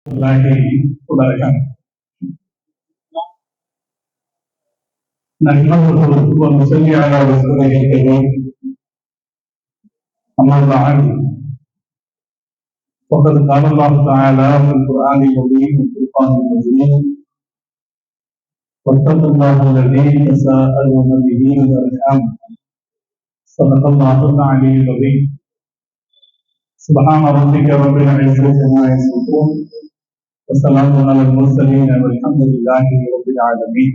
الله وبركاته. نحمده ونصلي على رسوله الكريم. أما بعد، فقد قال الله تعالى في القرآن الكريم والفرقان المجيد: واتقوا الله الذي تساءلون به والأرحام. صدق الله العلي العظيم. سبحان ربك رب العزة عما يصفون وسلام على المرسلين والحمد لله رب العالمين.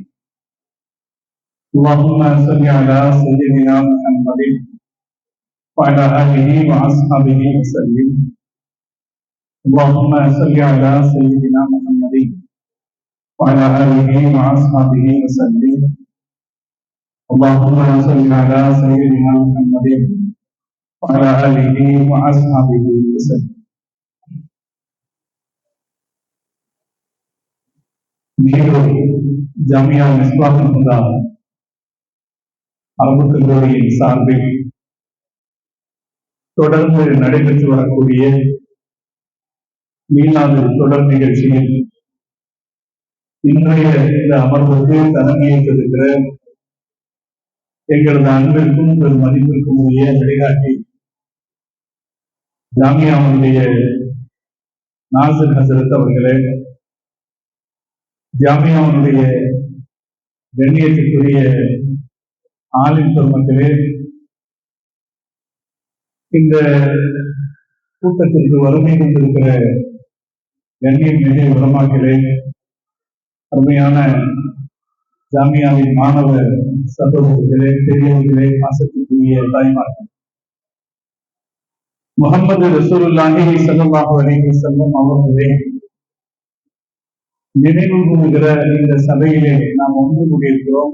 اللهم صل على سيدنا محمد وعلى آله وأصحابه وسلم. اللهم صل على سيدنا محمد وعلى آله وأصحابه وسلم. اللهم صل على سيدنا محمد وعلى آله وأصحابه وسلم. மீண்டும் ஜாமியா மிஸ்பாஹுல் ஹுதா அரபு கல்லூரியின் சார்பில் தொடர்ந்து நடைபெற்று வரக்கூடிய மீளாது தொடர் நிகழ்ச்சியில் இன்றைய இந்த அமர்வுக்கு தலைமையேற்றிருக்கிற எங்களது அன்பிற்கும் பெரும் மதிப்பிற்கும் உரிய வழிகாட்டி ஜாமியாவுடைய நாசிர் ஹசரத் அவர்களே, ஜாமியாவுடைய கண்ணியத்திற்குரிய ஆலிம் பெருமக்களே, இந்த கூட்டத்திற்கு வறுமை கொண்டிருக்கிற கண்ணியம் மிக உலமாக்களே, அருமையான ஜாமியாவின் மாணவ சகோதரர்களே, பெரியவர்களே, பாசத்திற்குரிய தாய்மார்கள், முஹம்மது ரசூலுல்லாஹி ஸல்லல்லாஹு அலைஹி வஸல்லம் அவர்களே நினைவு கூறுகிற இந்த சபையிலே நாம் ஒன்று கூடியிருக்கிறோம்.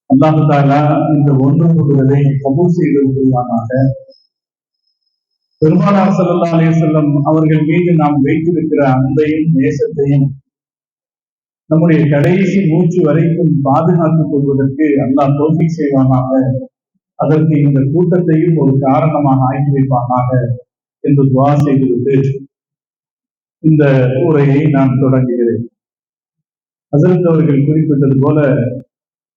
அல்லாஹ் தஆலா இந்த ஒன்று கூடுவதை கபூல் செய்து கொள்வானாக. பெருமானார் ஸல்லல்லாஹு அலைஹி வஸல்லம் அவர்கள் மீது நாம் வைத்திருக்கிற அன்பையும் நேசத்தையும் நம்முடைய கடைசி மூச்சு வரைக்கும் பாதுகாத்துக் கொள்வதற்கு அல்லாஹ் தௌஃபீக் செய்வானாக. அதற்கு இந்த கூட்டத்தையும் ஒரு காரணமாக ஆக்கி வைப்பானாக என்று துஆ செய்துவிட்டு இந்த உரையை நான் தொடங்குகிறேன். ஹஸரத் அவர்கள் குறிப்பிட்டது போல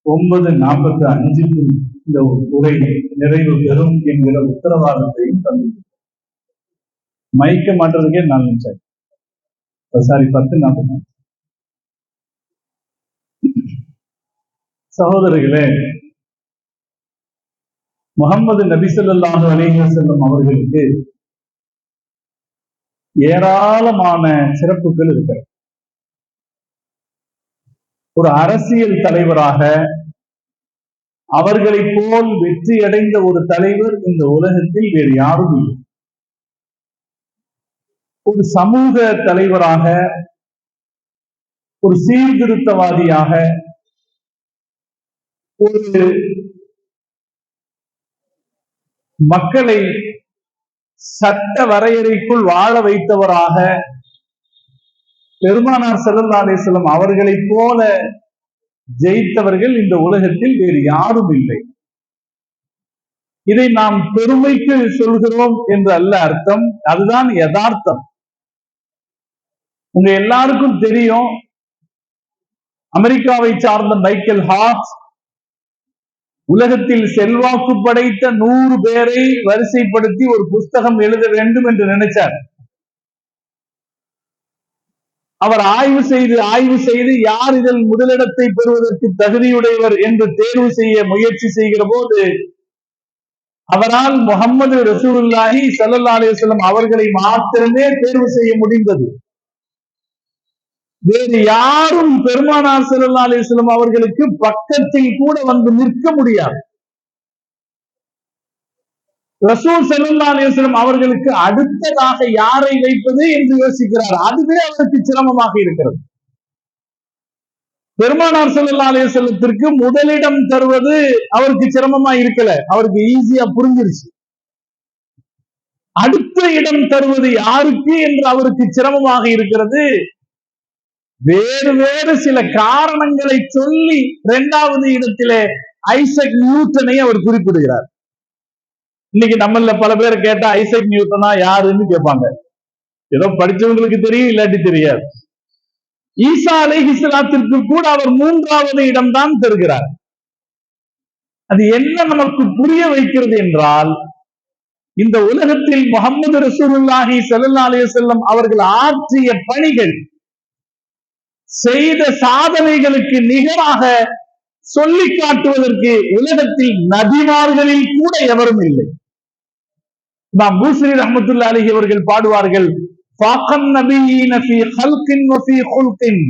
9:45 இந்த உரை நிறைவு பெறும் என்கிற உத்தரவாதத்தையும் தந்து மைக்க மாற்றதுக்கே 4 நிமிஷம், சாரி 10:45. சகோதரர்களே, முஹம்மது நபி ஸல்லல்லாஹு அலைஹி வஸல்லம் அவர்களுக்கு ஏராளமான சிறப்புகள் இருக்கிறது. ஒரு அரசியல் தலைவராக அவர்களை போல் வெற்றி அடைந்த ஒரு தலைவர் இந்த உலகத்தில் வேறு யாரும் இல்லை. ஒரு சமூக தலைவராக, ஒரு சீர்திருத்தவாதியாக, ஒரு மக்களை சட்ட வரையறைக்குள் வாழ வைத்தவராக பெருமானார் ஸல்லல்லாஹு அலைஹி வஸல்லம் அவர்களை போல ஜெயித்தவர்கள் இந்த உலகத்தில் வேறு யாரும் இல்லை. இதை நாம் பெருமைக்கு சொல்கிறோம் என்று அல்ல அர்த்தம், அதுதான் யதார்த்தம். உங்க எல்லாருக்கும் தெரியும், அமெரிக்காவை சார்ந்த மைக்கேல் ஹார்ட் உலகத்தில் செல்வாக்கு படைத்த 100 பேரை வரிசைப்படுத்தி ஒரு புஸ்தகம் எழுத வேண்டும் என்று நினைச்சார். அவர் ஆய்வு செய்து யார் இதில் முதலிடத்தை பெறுவதற்கு தகுதியுடையவர் என்று தேர்வு செய்ய முயற்சி செய்கிற போது அவரால் முஹம்மது ரசூலுல்லாஹி ஸல்லல்லாஹு அலைஹி வஸல்லம் அவர்களை மாத்திரமே தேர்வு செய்ய முடிந்தது. வேறு யாரும் பெருமானார் ஸல்லல்லாஹு அலைஹி வஸல்லம் அவர்களுக்கு பக்கத்தில் கூட வந்து நிற்க முடியாது. ரசூல் ஸல்லல்லாஹு அலைஹி வஸல்லம் அவர்களுக்கு அடுத்ததாக யாரை வைப்பது என்று யோசிக்கிறார். அதுவே அவருக்கு சிரமமாக இருக்கிறது. பெருமானார் ஸல்லல்லாஹு அலைஹி வஸல்லத்திற்கு முதலிடம் தருவது அவருக்கு சிரமமா இருக்கல, அவருக்கு ஈஸியா புரிஞ்சிருச்சு. அடுத்த இடம் தருவது யாருக்கு என்று அவருக்கு சிரமமாக இருக்கிறது. வேறு சில காரணங்களை சொல்லி 2வது இடத்திலே ஐசக் நியூட்டனை அவர் குறிப்பிடுகிறார். இன்னைக்கு நம்மள பல பேர் கேட்டா ஐசக் நியூட்டனா யாருன்னு கேட்பாங்க. ஏதோ படிச்சவங்களுக்கு தெரியும், இல்லாட்டி தெரியாது. ஈசா அலைஹிஸ்ஸலாத்திற்கு கூட அவர் 3வது இடம்தான் தருகிறார். அது என்ன நமக்கு புரிய வைக்கிறது என்றால், இந்த உலகத்தில் முஹம்மது ரசூலுல்லாஹி ஸல்லல்லாஹு அலைஹி வஸல்லம் அவர்கள் ஆற்றிய பணிகள், செய்த சாதனைகளுக்கு நிகராக சொல்லி காட்டுவதற்கு உலகத்தில் நபிமார்களில் கூட எவரும் இல்லை. இமாம் பூஸரி ரஹ்மத்துல்லாஹி அலைஹி அவர்கள் பாடுவார்கள், ஃபாகன் நபியீன ஃபீ ஹல்கின் வ ஃபீ குல்கின்.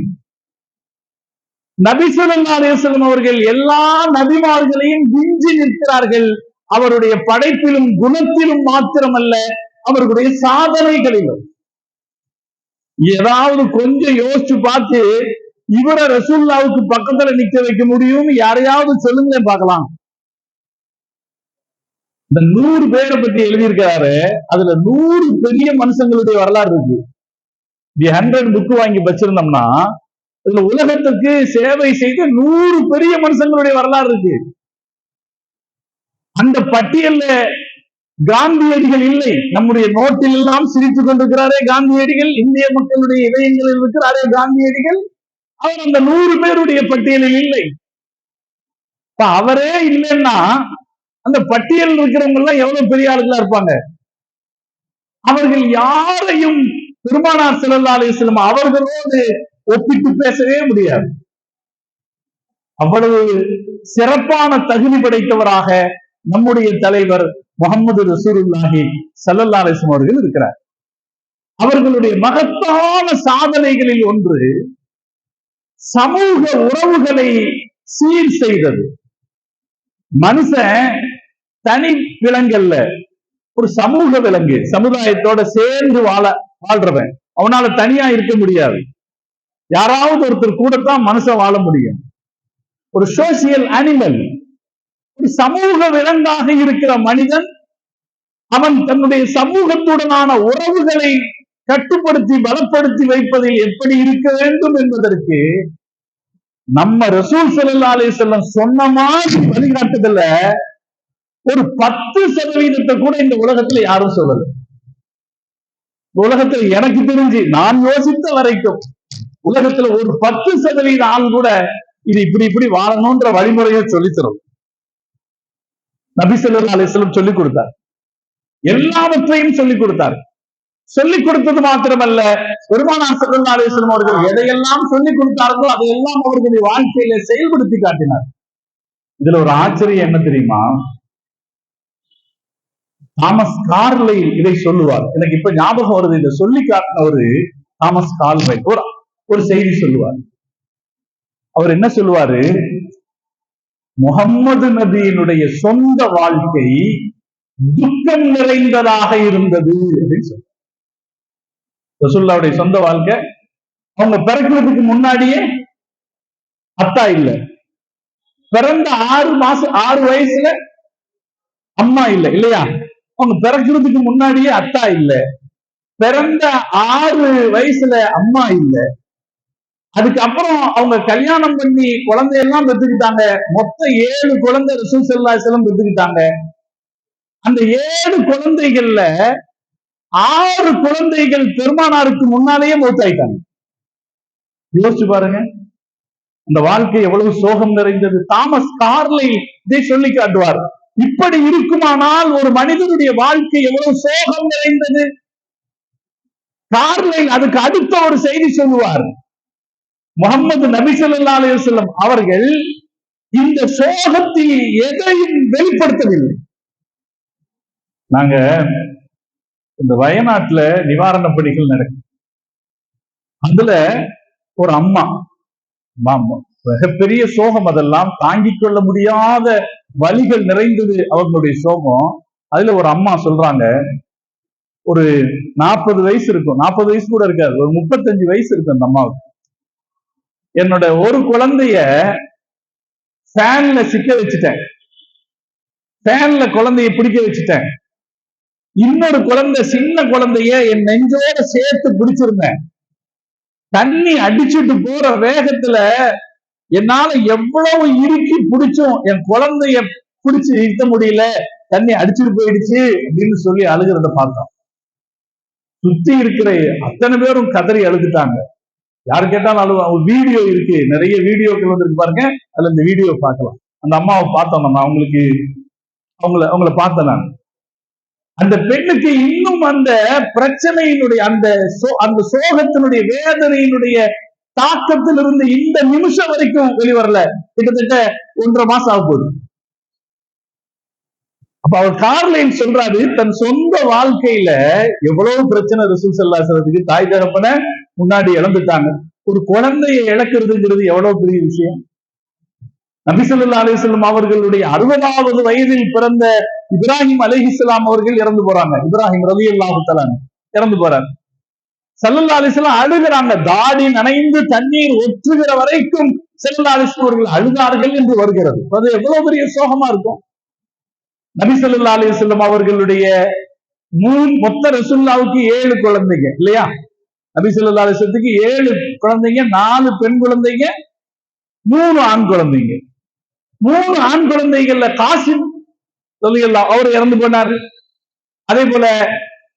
நபி ஸல்லல்லாஹு அலைஹி வஸல்லம் அவர்கள் எல்லா நபிமார்களையும் விஞ்சி நிற்கிறார்கள். அவருடைய படைப்பிலும் குணத்திலும் மாத்திரமல்ல, அவர்களுடைய சாதனைகளிலும். ஏதாவது கொஞ்சம் யோசிச்சு பார்த்து இவரை ரசூலுல்லாஹ்வுக்கு பக்கத்துல நிக்க வைக்க முடியும்னு யாரையாவது சொல்லுங்களேன் பார்க்கலாம். இந்த 100 பேரை பத்தி எழுதியிருக்கிறாரு, அதுல 100 பெரிய மனுஷங்களுடைய வரலாறு இருக்கு. தி 100 புக் வாங்கி வச்சிருந்தோம்னா அதுல உலகத்துக்கு சேவை செய்த 100 பெரிய மனுஷங்களுடைய வரலாறு இருக்கு. அந்த பட்டியல்ல காந்தியடிகள் இல்லை. நம்முடைய நோட்டில் எல்லாம் சிரித்துக் கொண்டிருக்கிறாரே காந்தியடிகள், இந்திய மக்களுடைய இதயங்களில் இருக்கிறாரே காந்தியடிகள், அவர் அந்த 100 பேருடைய பட்டியலில் இல்லை. அவரே இல்லைன்னா அந்த பட்டியல் இருக்கிறவங்க எல்லாம் எவ்வளவு பெரிய ஆளுகளா இருப்பாங்க. அவர்கள் யாரையும் பெருமானார் ஸல்லல்லாஹு அலைஹி வஸல்லம் அவர்களோடு ஒப்பிட்டு பேசவே முடியாது. அவ்வளவு சிறப்பான தகுதி படைத்தவராக நம்முடைய தலைவர் முஹம்மது ரசூலுல்லாஹி ஸல்லல்லாஹு அலைஹி வஸல்லம் அவர்கள் இருக்கிறார். அவர்களுடைய மகத்தான சாதனைகளில் ஒன்று சமூக உறவுகளை சீர் செய்தது. மனுஷன் தனி விலங்கல்ல, ஒரு சமூக விலங்கு. சமுதாயத்தோட சேர்ந்து வாழ்றவன். அவனால தனியா இருக்க முடியாது. யாராவது ஒருத்தர் கூடத்தான் மனுஷன் வாழ முடியும். ஒரு சோசியல் அனிமல், ஒரு சமூக விலங்காக இருக்கிற மனிதன் அவன் தன்னுடைய சமூகத்துடனான உறவுகளை கட்டுப்படுத்தி பலப்படுத்தி வைப்பதில் எப்படி இருக்க வேண்டும் என்பதற்கு நம்ம ரசூல் ஸல்லல்லாஹு அலைஹி வஸல்லம் சொன்ன மாதிரி வழிகாட்டுதல்ல ஒரு 10% கூட இந்த உலகத்துல யாரும் சொல்லல. உலகத்துல எனக்கு தெரிஞ்சு நான் யோசித்த வரைக்கும் உலகத்துல ஒரு 10% ஆள் கூட இது இப்படி இப்படி வாழணும்ன்ற வழிமுறையை சொல்லித்தரும். நபி ஸல்லல்லாஹு அலைஹி வஸல்லம் சொல்லிக் கொடுத்தார். எல்லாவற்றையும் சொல்லிக் கொடுத்தார். சொல்லிக் கொடுத்தது மாத்திரமல்ல, பெருமானார் ஸல்லல்லாஹு அலைஹி வஸல்லம் அவர்கள் எதையெல்லாம் சொல்லிக் கொடுத்தார்களோ அதையெல்லாம் அவர்களுடைய வாழ்க்கையில செயல்படுத்தி காட்டினார். இதுல ஒரு ஆச்சரியம் என்ன தெரியுமா? தாமஸ் கார்லைல் இதை சொல்லுவார். எனக்கு இப்ப ஞாபகம் வருது. இதை சொல்லி காட்டினவரு தாமஸ் கார்லைல் ஒரு செய்தி சொல்லுவார். அவர் என்ன சொல்லுவாரு? முஹம்மது நபியினுடைய சொந்த வாழ்க்கை துக்கம் நிறைந்ததாக இருந்தது அப்படின்னு சொல்லுவார். ரசூலுல்லாஹ்வுடைய சொந்த வாழ்க்கை, அவங்க பிறக்கிறதுக்கு முன்னாடியே அத்தா இல்ல, பிறந்த 6 வயசுல அம்மா இல்ல, இல்லையா? அவங்க பிறக்கிறதுக்கு முன்னாடியே அத்தா இல்ல, பிறந்த 6 வயசுல அம்மா இல்ல, அதுக்கப்புறம் அவங்க கல்யாணம் பண்ணி குழந்தையெல்லாம் பெற்றுக்கிட்டாங்க. மொத்தம் 7 குழந்தை ரசூல் ஸல்லல்லாஹு அலைஹி வஸல்லம் பெற்றுக்கிட்டாங்க. அந்த 7 குழந்தைகள்ல 6 குழந்தைகள் பெருமானாருக்கு முன்னாலேயே மௌத்தாயிட்டாங்க. யோசிச்சு பாருங்க, அந்த வாழ்க்கை எவ்வளவு சோகம் நிறைந்தது. தாமஸ் கார்லைல் இதை சொல்லி காட்டுவார். இப்படி இருக்குமானால் ஒரு மனிதனுடைய வாழ்க்கை எவ்வளவு சோகம் நிறைந்தது. கார்லைல் அதுக்கு அடுத்த ஒரு செய்தி சொல்லுவார். முஹம்மது நபி ஸல்லல்லாஹு அலைஹி வஸல்லம் அவர்கள் இந்த சோகத்தில் எதையும் வெளிப்படுத்தவில்லை. நாங்க இந்த வயநாட்டுல நிவாரண பணிகள் நடக்கும். அதுல ஒரு அம்மா, மிகப்பெரிய சோகம், அதெல்லாம் தாங்கிக் கொள்ள முடியாத வலிகள் நிறைந்தது அவர்களுடைய சோகம். அதுல ஒரு அம்மா சொல்றாங்க, ஒரு 40 வயசு இருக்கும், 40 வயசு கூட இருக்காது, ஒரு 35 வயசு இருக்கும் அந்த அம்மாவுக்கு. என்னோட ஒரு குழந்தைய ஃபேன்ல சிக்க வச்சுட்டேன், ஃபேன்ல குழந்தைய பிடிக்க வச்சுட்டேன். இன்னொரு குழந்தை, சின்ன குழந்தைய என் நெஞ்சோட சேர்த்து பிடிச்சிருந்தேன். தண்ணி அடிச்சுட்டு போற வேகத்துல என்னால எவ்வளவு இறுக்கி பிடிச்சும் என் குழந்தைய பிடிச்சு நிறுத்த முடியல, தண்ணி அடிச்சுட்டு போயிடுச்சு அப்படின்னு சொல்லி அழுகிறத பார்த்தோம். சுத்தி இருக்கிற அத்தனை பேரும் கதறி அழுதுட்டாங்க. யாரு கேட்டாலும் அழுவா. ஒரு வீடியோ இருக்கு, நிறைய வீடியோக்கள் வந்திருக்கு பாருங்க, அதுல இந்த வீடியோ பார்க்கலாம். அந்த அம்மாவை பார்த்தோம் நம்ம, அவங்கள பார்த்தேன் நான். அந்த பெண்ணுக்கு இன்னும் அந்த பிரச்சனையினுடைய அந்த சோகத்தினுடைய வேதனையினுடைய தாக்கத்திலிருந்து இந்த நிமிஷம் வரைக்கும் வெளிவரல. கிட்டத்தட்ட 1.5 மாசம் ஆக போகுது. அப்ப அவர் கார்லைன் சொல்றாரு, தன் சொந்த வாழ்க்கையில எவ்வளவு பிரச்சனை ரசூல் ஸல்லல்லாஹு அலைஹி வஸல்லத்துக்கு. தாய் தகப்பனை முன்னாடி இழந்துட்டாங்க. ஒரு குழந்தையை இழக்கிறதுங்கிறது எவ்வளவு பெரிய விஷயம். நபி ஸல்லல்லாஹு அலைஹி வஸல்லம் அவர்களுடைய 60வது வயதில் பிறந்த இப்ராஹிம் அலைஹிஸ்ஸலாம் அவர்கள் இறந்து போறாங்க. இப்ராஹிம் ரலியல்லாஹு தஆலா இறந்து போறாங்க. ஸல்லல்லாஹு அலைஹி வஸல்லம் அழுகிறாங்க. தாடி நனைந்து தண்ணீர் ஒற்றுகிற வரைக்கும் ஸல்லல்லாஹு அலைஹி வஸல்லம் அவர்கள் அழுதார்கள் என்று வருகிறது. அது எவ்வளவு பெரிய சோகமா இருக்கும். நபி ஸல்லல்லாஹு அலைஹி வஸல்லம் அவர்களுடைய மொத்த ரசூலுல்லாஹ்வுக்கு 7 குழந்தைங்க இல்லையா? நபி ஸல்லல்லாஹு அலைஹி வஸல்லத்துக்கு 7 குழந்தைங்க, 4 பெண் குழந்தைங்க, 3 ஆண் குழந்தைங்க. 3 ஆண் குழந்தைகள்ல காசிம் ரலியல்லாஹு அவர் இறந்து போனாரு. அதே போல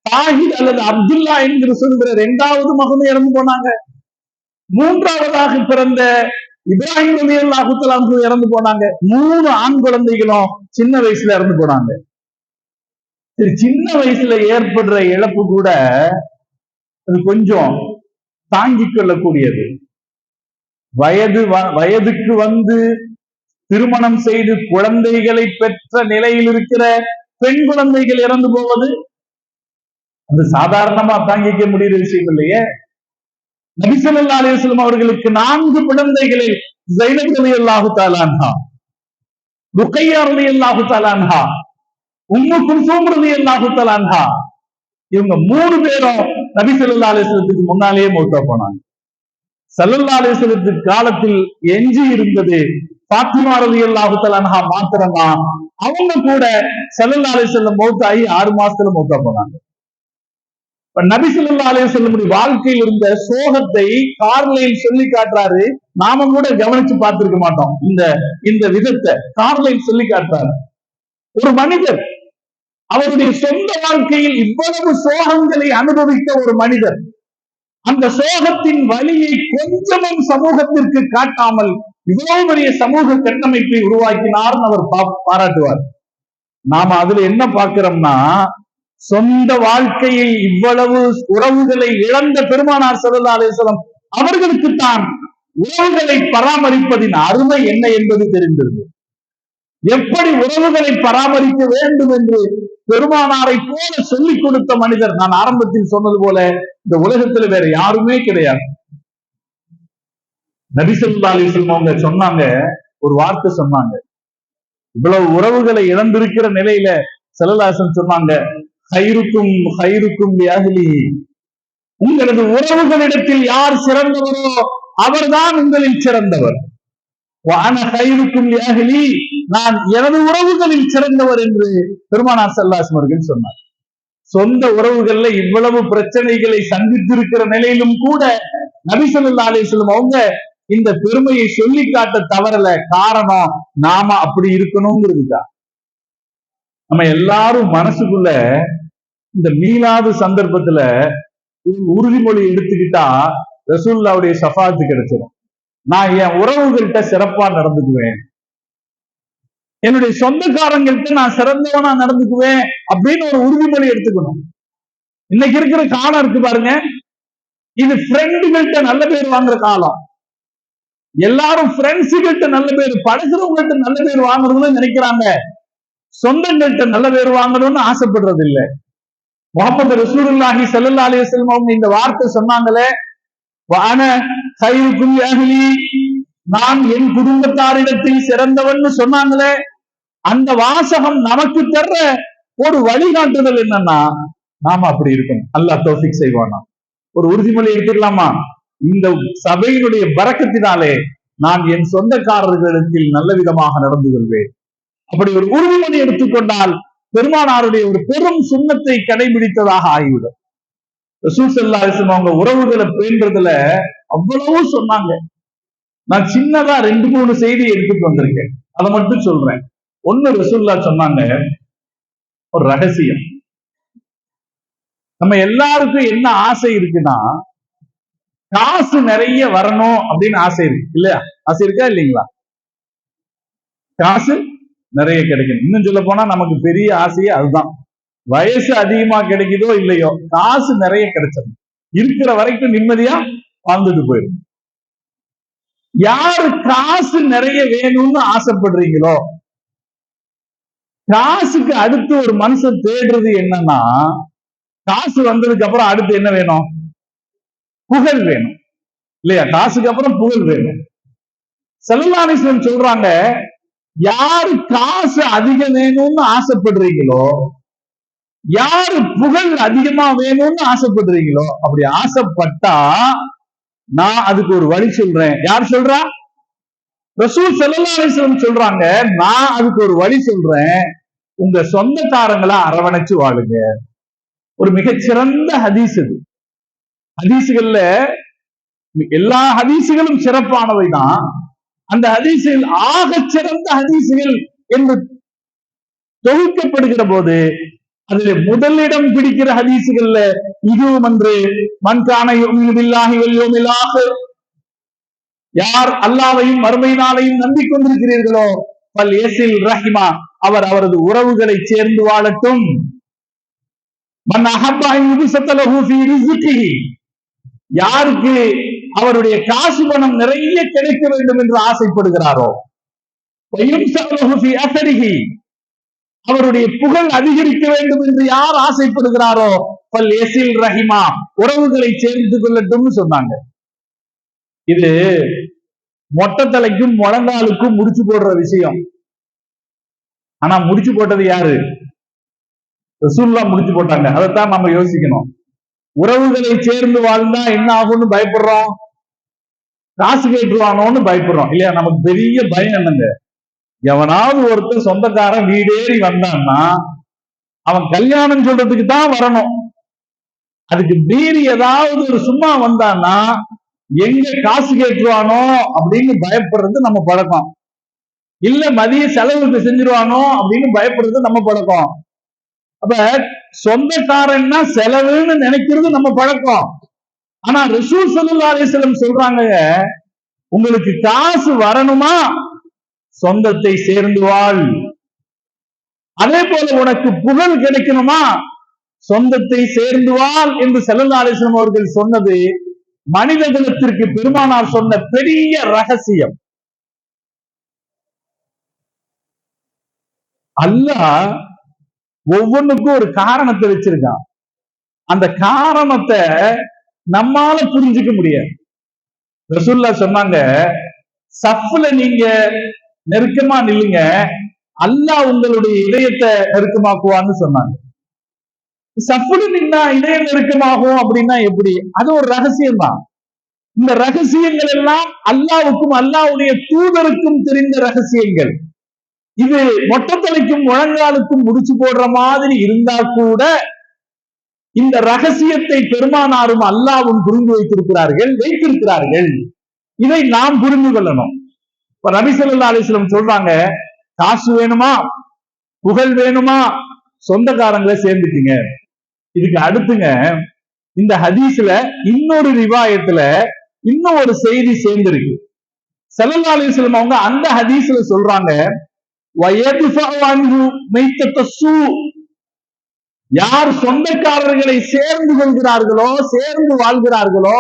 தாஹிர் அல்லது அப்துல்லா என்று சொல்கிற 2வது மகனும் இறந்து போனாங்க. 3வதாக பிறந்த இப்ராஹிம் ரலியல்லாஹு தஆலா இறந்து போனாங்க. 3 ஆண் குழந்தைகளும் சின்ன வயசுல இறந்து போனாங்க. சரி, சின்ன வயசுல ஏற்படுற இழப்பு கூட அது கொஞ்சம் தாங்கிக் கொள்ளக்கூடியது. வயதுக்கு வந்து திருமணம் செய்து குழந்தைகளை பெற்ற நிலையில் இருக்கிற பெண் குழந்தைகள் இறந்து போவது அது சாதாரணமா தாங்கிக்க முடிகிற விஷயம் இல்லையே. நபி ஸல்லல்லாஹு அலைஹி வஸல்லம் அவர்களுக்கு 4 குழந்தைகளில் ஸைனப் ரலியல்லாஹு தஆலா அன்ஹா, ருக்கையா ரலியல்லாஹு தஆலா அன்ஹா, உம்மு குல்சூம் ரலியல்லாஹு தஆலா அன்ஹா, இவங்க 3 பேரும் நபி ஸல்லல்லாஹு அலைஹி வஸல்லத்துக்கு முன்னாலேயே மௌத்தா போனாங்க. ஸல்லல்லாஹு அலைஹி வஸல்லத்துக்கு காலத்தில் எஞ்சி இருந்தது ஃபாத்திமா ரலியல்லாஹு தஆலா அன்ஹா மாத்திரம்தான். அவங்க கூட ஸல்லல்லாஹு அலைஹி வஸல்லம் மௌத்தாகி 6 மாசத்துல மௌத்தா போனாங்க. நபி ஸல்லல்லாஹு அலைஹி வஸல்லம் வாழ்க்கையில் இருந்த சோகத்தை கார்லைன் சொல்லி காட்டுறாரு. நாம கூட கவனிச்சு பார்த்திருக்க மாட்டோம். இந்த விதத்தை கார்லைன் சொல்லி காட்டுறாரு. ஒரு மனிதர் அவருடைய சொந்த வாழ்க்கையில் இவ்வளவு சோகங்களை அனுபவித்த ஒரு மனிதர் அந்த சோகத்தின் வலியை கொஞ்சமும் சமூகத்திற்கு காட்டாமல் இவ்வளவு பெரிய சமூக கட்டமைப்பை உருவாக்கினார் அவர் பாராட்டுவார். நாம அதுல என்ன பார்க்கிறோம்னா, சொந்த வாழ்க்கையில் இவ்வளவு உறவுகளை இழந்த பெருமானார் ஸல்லல்லாஹு அலைஹி வஸல்லம் அவர்களுக்கு தான் உறவுகளை பராமரிப்பதின் அருமை என்ன என்பது தெரிந்தது. எப்படி உறவுகளை பராமரிக்க வேண்டும் என்று பெருமானாரை போல சொல்லிக் கொடுத்த மனிதர், நான் ஆரம்பத்தில் சொன்னது போல இந்த உலகத்துல வேற யாருமே கிடையாது. நபி ஸல்லல்லாஹு அலைஹி வஸல்லம் அவங்க சொன்னாங்க, ஒரு வார்த்தை சொன்னாங்க. இவ்வளவு உறவுகளை இழந்திருக்கிற நிலையில ஸல்லல்லாஹு அலைஹி வஸல்லம் சொன்னாங்க, ஹைருக்கும் லிஅஹ்லி, உங்களது உறவுகளிடத்தில் யார் சிறந்தவரோ அவர்தான் உங்களில் சிறந்தவர். வஅன ஹைருக்கும் லிஅஹ்லி, நான் எனது உறவுகளில் சிறந்தவர் என்று பெருமானார் ஸல்லல்லாஹு அலைஹி வஸல்லம் அவர்கள் சொன்னார். சொந்த உறவுகள்ல இவ்வளவு பிரச்சனைகளை சந்தித்திருக்கிற நிலையிலும் கூட நபி ஸல்லல்லாஹு அலைஹி வஸல்லம் அவங்க இந்த பெருமையை சொல்லி காட்ட தவறல. காரணம், நாம அப்படி இருக்கணும்ங்கிறதுக்கா. நம்ம எல்லாரும் மனசுக்குள்ள இந்த மீளாது சந்தர்ப்பத்துல உறுதிமொழி எடுத்துக்கிட்டா ரசூலுல்லாஹ்வுடைய ஷஃபாஅத் கிடைச்சிடும். நான் என் உறவுகள்கிட்ட சிறப்பா நடந்துக்குவேன், என்னுடைய சொந்தக்காரங்கள்ட்ட நான் சிறந்தவனா நடந்துக்குவேன் அப்படின்னு ஒரு உறுதிமொழி எடுத்துக்கணும். இன்னைக்கு இருக்கிற காலம் இருக்கு பாருங்க, இது ஃப்ரெண்டுகள்கிட்ட நல்ல பேர் வாங்குற காலம். எல்லாரும் ஃப்ரெண்ட்ஸுகள்கிட்ட நல்ல பேர், பழகிறவங்கள்ட்ட நல்ல பேர் வாங்கணும்னு நினைக்கிறாங்க. சொந்தங்கள்கிட்ட நல்ல பேர் வாங்கணும்னு ஆசைப்படுறது இல்லை. முஹம்மது ரசூலுல்லாஹி ஸல்லல்லாஹு அலைஹி வஸல்லம் அவங்க இந்த வார்த்தை சொன்னாங்களே, வஅன ஹைருக்கும் லிஅஹ்லி, நான் என் குடும்பத்தாரிடத்தில் சிறந்தவன் சொன்னாங்களே, அந்த வாசகம் நமக்கு தர்ற ஒரு வழிகாட்டுதல் என்னன்னா, நாம அப்படி இருக்கணும். அல்லாஹ் தௌஃபீக் செய்வானா. ஒரு உறுதிமொழி எடுத்துக்கலாமா? இந்த சபையினுடைய பரக்கத்தினாலே நான் என் சொந்தக்காரர்களிடத்தில் நல்ல விதமாக நடந்து கொள்வேன். அப்படி ஒரு உறுதிமொழி எடுத்துக்கொண்டால் பெருமானாருடைய ஒரு பெரும் சுன்னத்தை கடைபிடித்ததாக ஆகிவிடும். ரசூல் ஸல்லல்லாஹு அலைஹி வஸல்லம் அவங்க உறவுகளை பேணுறதுல அவ்வளவு சொன்னாங்க. நான் சின்னதா 2-3 செய்தி எடுத்துட்டு வந்திருக்கேன், அதை மட்டும் சொல்றேன். ஒண்ணு, ரசூலுல்லாஹ் சொன்னாங்க ஒரு ரகசியம். நம்ம எல்லாருக்கும் என்ன ஆசை இருக்குன்னா, காசு நிறைய வரணும் அப்படின்னு ஆசை இருக்கு இல்லையா? ஆசை இருக்கா இல்லைங்களா? காசு நிறைய கிடைக்கணும். இன்னும் சொல்ல போனா நமக்கு பெரிய ஆசையே அதுதான். வயசு அதிகமா கிடைக்குதோ இல்லையோ, காசு நிறைய கிடைச்சிடும். இருக்கிற வரைக்கும் நிம்மதியா வாழ்ந்துட்டு போயிடும். யாரு காசு நிறைய வேணும்னு ஆசைப்படுறீங்களோ, காசுக்கு அடுத்து ஒரு மனுஷன் தேடுறது என்னன்னா, காசு வந்ததுக்கு அப்புறம் அடுத்து என்ன வேணும்? புகழ் வேணும் இல்லையா? காசுக்கு அப்புறம் புகழ் வேணும். ஸல்லல்லாஹு அலைஹி வஸல்லம் சொல்றாங்க, யாரு காசு அதிகம் வேணும்னு ஆசைப்படுறீங்களோ, யாரு புகழ் அதிகமா வேணும்னு ஆசைப்படுறீங்களோ, அப்படி ஆசைப்பட்டா நான் அதுக்கு ஒரு வழி சொல்றேன். யார் சொல்றா? ரசூல் ஸல்லல்லாஹு அலைஹி வஸல்லம் சொல்றாங்க, நான் அதுக்கு ஒரு வழி சொல்றேன். உங்க சொந்தக்காரங்களை அரவணைச்சு வாழுங்க. ஒரு மிகச்சிறந்த ஹதீஸ் இது. ஹதீசுகள்ல எல்லா ஹதீசுகளும் சிறப்பானவை தான். அந்த ஹதீசுகள் ஆக சிறந்த ஹதீசுகள் என்று தொகுக்கப்படுகிற போது அதுல முதலிடம் பிடிக்கிற ஹதீசுகள்ல இதுவும் ஒன்று. மன்கான யுமினு பில்லாஹி வல் யௌமில் ஆகிர், யார் அல்லாஹ்வையும் மறுமை நாளையும் நம்பிக்கொண்டிருக்கிறீர்களோ, ஃபல் யஸில் ரஹிமா, அவர் அவரது உறவுகளை சேர்ந்து வாழட்டும். மன் அஹப்ப அன் யுபஸத லஹு ஃபீ ரிஸ்கிஹி, யாருக்கு அவருடைய காசு பணம் நிறைய கிடைக்க வேண்டும் என்று ஆசைப்படுகிறாரோ, வயும்ஸலஹு ஃபீ அஸரிஹி, அவருடைய புகழ் அதிகரிக்க வேண்டும் என்று யார் ஆசைப்படுகிறாரோ, ஃபல் யஸில் ரஹிமா, உறவுகளை சேர்ந்து கொள்ளட்டும்னு சொன்னாங்க. இது மொட்டை தலைக்கும் முழங்காலுக்கும் முடிச்சு போடுற விஷயம். ஆனா முடிச்சு போட்டது யாரு? ரசூலுல்லாஹ் முடிச்சு போட்டாங்க. அதைத்தான் நம்ம யோசிக்கணும். உறவுகளை சேர்ந்து வாழ்ந்தா என்ன ஆகும்னு பயப்படுறோம், காசு கேட்டுருவானோன்னு பயப்படுறோம் இல்லையா? நமக்கு பெரிய பயம் என்னங்க, எவனாவது ஒருத்தர் சொந்தக்காரன் வீடேறி வந்தான்னா அவன் கல்யாணம் சொல்றதுக்கு தான் வரணும். அதுக்கு மீறி ஏதாவது ஒரு சும்மா வந்தான்னா எங்க காசு கேட்டுருவானோ அப்படின்னு பயப்படுறது நம்ம பழக்கம். இல்ல மதிய செலவுக்கு செஞ்சிருவானோ அப்படின்னு பயப்படுறது நம்ம பழக்கம். அப்ப சொந்தக்காரன்னா செலவுன்னு நினைக்கிறது நம்ம பழக்கம். ஆனா ரசூல் ஸல்லல்லாஹு அலைஹி வஸல்லம் சொல்றாங்க, உங்களுக்கு காசு வரணுமா, சொந்தத்தை சேர்ந்து வாழ். அதே போல உனக்கு புகழ் கிடைக்கணுமா, சொந்தத்தை சேர்ந்து வாழ் என்று ஸல்லல்லாஹு அலைஹி வஸல்லம் அவர்கள் சொன்னது மனித குலத்திற்கு பெருமானார் சொன்ன பெரிய ரகசியம். அல்லாஹ் ஒவ்வொன்றுக்கும் ஒரு காரணத்தை வச்சிருக்கான். அந்த காரணத்தை நம்மால புரிஞ்சுக்க முடியாது. ரசூலுல்லாஹ் சொன்னாங்க, சஃப்ல நீங்க நெருக்கமா நில்லுங்க, அல்லாஹ் உங்களுடைய இதயத்தை நெருக்கமாக்குவான்னு சொன்னாங்க. சஃப்ல நின்னா இதயம் நெருக்கமாகும் அப்படின்னா எப்படி? அது ஒரு ரகசியம் தான். இந்த ரகசியங்கள் எல்லாம் அல்லாஹ்வுக்கும் அல்லாஹ்வுடைய தூதருக்கும் தெரிந்த ரகசியங்கள். இது மொட்டத்தலைக்கும் முழங்காலுக்கும் முடிச்சு போடுற மாதிரி இருந்தா கூட இந்த ரகசியத்தை பெருமானாரும் அல்லாஹ்வும் புரிந்து வைத்திருக்கிறார்கள். இதை நாம் புரிந்து கொள்ளணும். இப்ப நபி ஸல்லல்லாஹு அலைஹி வஸல்லம் சொல்றாங்க, காசு வேணுமா, புகழ் வேணுமா, சொந்தக்காரங்களை சேர்ந்துக்குங்க. இதுக்கு அடுத்துங்க, இந்த ஹதீஸ்ல இன்னொரு ரிவாயத்துல இன்னும் ஒரு செய்தி சேர்ந்திருக்கு. ஸல்லல்லாஹு அலைஹி வஸல்லம் அவங்க அந்த ஹதீஸ்ல சொல்றாங்க, வயதுஃபஉ அன்ஹு மைத்தத ஸூ, யார் சொந்தக்காரர்களை சேர்ந்து கொள்கிறார்களோ, சேர்ந்து வாழ்கிறார்களோ,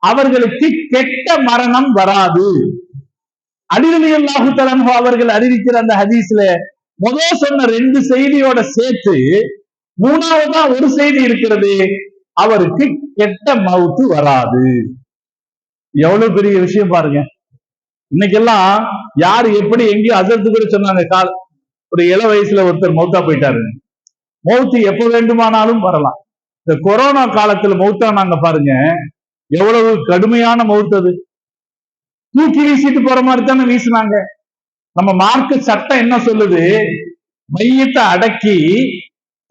அவர்களுக்கு கெட்ட மரணம் வராது. அலி ரலியல்லாஹு தஆலா அன்ஹு அவர்கள் அறிவிக்கிற அந்த ஹதீஸ்ல முதல் சொன்ன 2 செய்தியோட சேர்த்து மூணாவதா ஒரு செய்தி இருக்கிறது, அவருக்கு கெட்ட மவுத்து வராது. எவ்வளவு பெரிய விஷயம் பாருங்க. இன்னைக்கெல்லாம் யாரு எப்படி எங்கேயும் அசர்த்து கூட சொன்னாங்க, ஒரு இள வயசுல ஒருத்தர் மௌத்தா போயிட்டாரு. மௌத்து எப்ப வேண்டுமானாலும் வரலாம். இந்த கொரோனா காலத்துல மௌத்தானாங்க பாருங்க, எவ்வளவு கடுமையான மௌத்து அது. தூக்கி வீசிட்டு போற மாதிரி தானே வீசினாங்க. நம்ம மார்க்க சட்டம் என்ன சொல்லுது, மையத்தை அடக்கி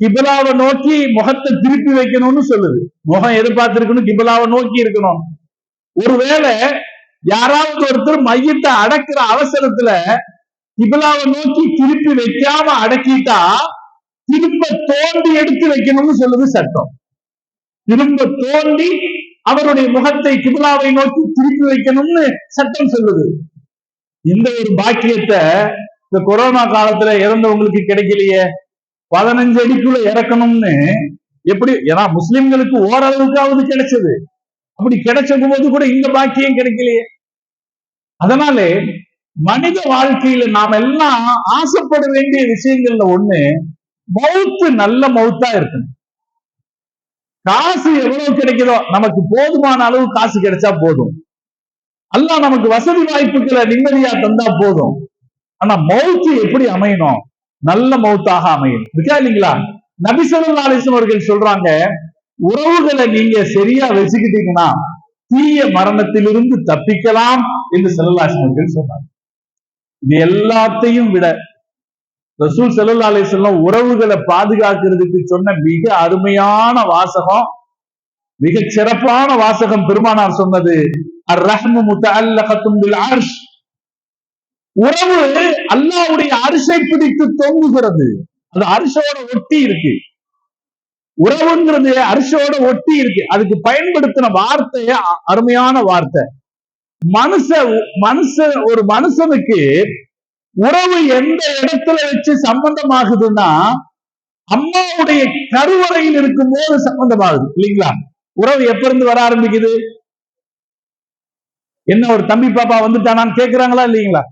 கிபிலாவை நோக்கி முகத்தை திருப்பி வைக்கணும்னு சொல்லுது. முகம் எதிர்பார்த்திருக்கணும், கிபிலாவை நோக்கி இருக்கணும். ஒருவேளை யாராவது ஒருத்தர் மையத்தை அடக்கிற அவசரத்துல கிபிலாவை நோக்கி திருப்பி வைக்காம அடக்கிட்டா திரும்ப தோண்டி எடுத்து வைக்கணும்னு சொல்லுது சட்டம். திரும்ப தோண்டி அவருடைய முகத்தை கிபிலாவை நோக்கி திருப்பி வைக்கணும்னு சட்டம் சொல்லுது. இந்த ஒரு பாக்கியத்தை இந்த கொரோனா காலத்துல இறந்தவங்களுக்கு கிடைக்கலையே. 15 அடிக்குள்ள இறக்கணும்னு எப்படி, ஏன்னா முஸ்லிம்களுக்கு ஓரளவுக்காவது கிடைச்சது, அப்படி கிடைச்ச போது கூட இந்த பாக்கியம் கிடைக்கலையே. அதனாலே மனித வாழ்க்கையில நாம் எல்லாம் ஆசைப்பட வேண்டிய விஷயங்கள்ல ஒண்ணு, மௌத்து நல்ல மௌத்தா இருக்கணும். காசு எவ்வளவு கிடைக்குதோ, நமக்கு போதுமான அளவு காசு கிடைச்சா போதும். அல்லாஹ் நமக்கு வசதி வாய்ப்புகளை நிம்மதியா தந்தா போதும். ஆனா மௌத்து எப்படி அமையணும்? நல்ல மௌத்தாக அமையும். இருக்கா இல்லைங்களா? நபி ஸல்லல்லாஹு அலைஹி வஸல்லம் அவர்கள் சொல்றாங்க, உறவுகளை நீங்க சரியா வச்சுக்கிட்டீங்கன்னா தீய மரணத்திலிருந்து தப்பிக்கலாம் என்று ஸல்லல்லாஹு அலைஹி வஸல்லம் அவர்கள் சொன்னாங்க. இது எல்லாத்தையும் விட ரசூல் ஸல்லல்லாஹு அலைஹி வஸல்லம் உறவுகளை பாதுகாக்கிறதுக்கு சொன்ன மிக அருமையான வாசகம், மிக சிறப்பான வாசகம் பெருமானார் சொன்னது, அர்-ரஹ்மு முத்தஅல்லகத்துன் பில் அர்ஷ். உறவு அல்லாஹ்வுடைய அரிசை பிடித்து தொங்குகிறது. அது அரிசோட ஒட்டி இருக்கு. உறவுங்கிறது அரிசோட ஒட்டி இருக்கு. அதுக்கு பயன்படுத்தின வார்த்தைய அருமையான வார்த்தை. ஒரு மனுஷனுக்கு உறவு எந்த இடத்துல வச்சு சம்பந்தமாகுதுன்னா, அம்மாவுடைய கருவறையில் இருக்கும் போது சம்பந்தமாகுது இல்லைங்களா? உறவு எப்ப இருந்து வர ஆரம்பிக்குது? என்ன, ஒரு தம்பி பாப்பா வந்துட்டானான்னு கேக்குறாங்களா இல்லைங்களா?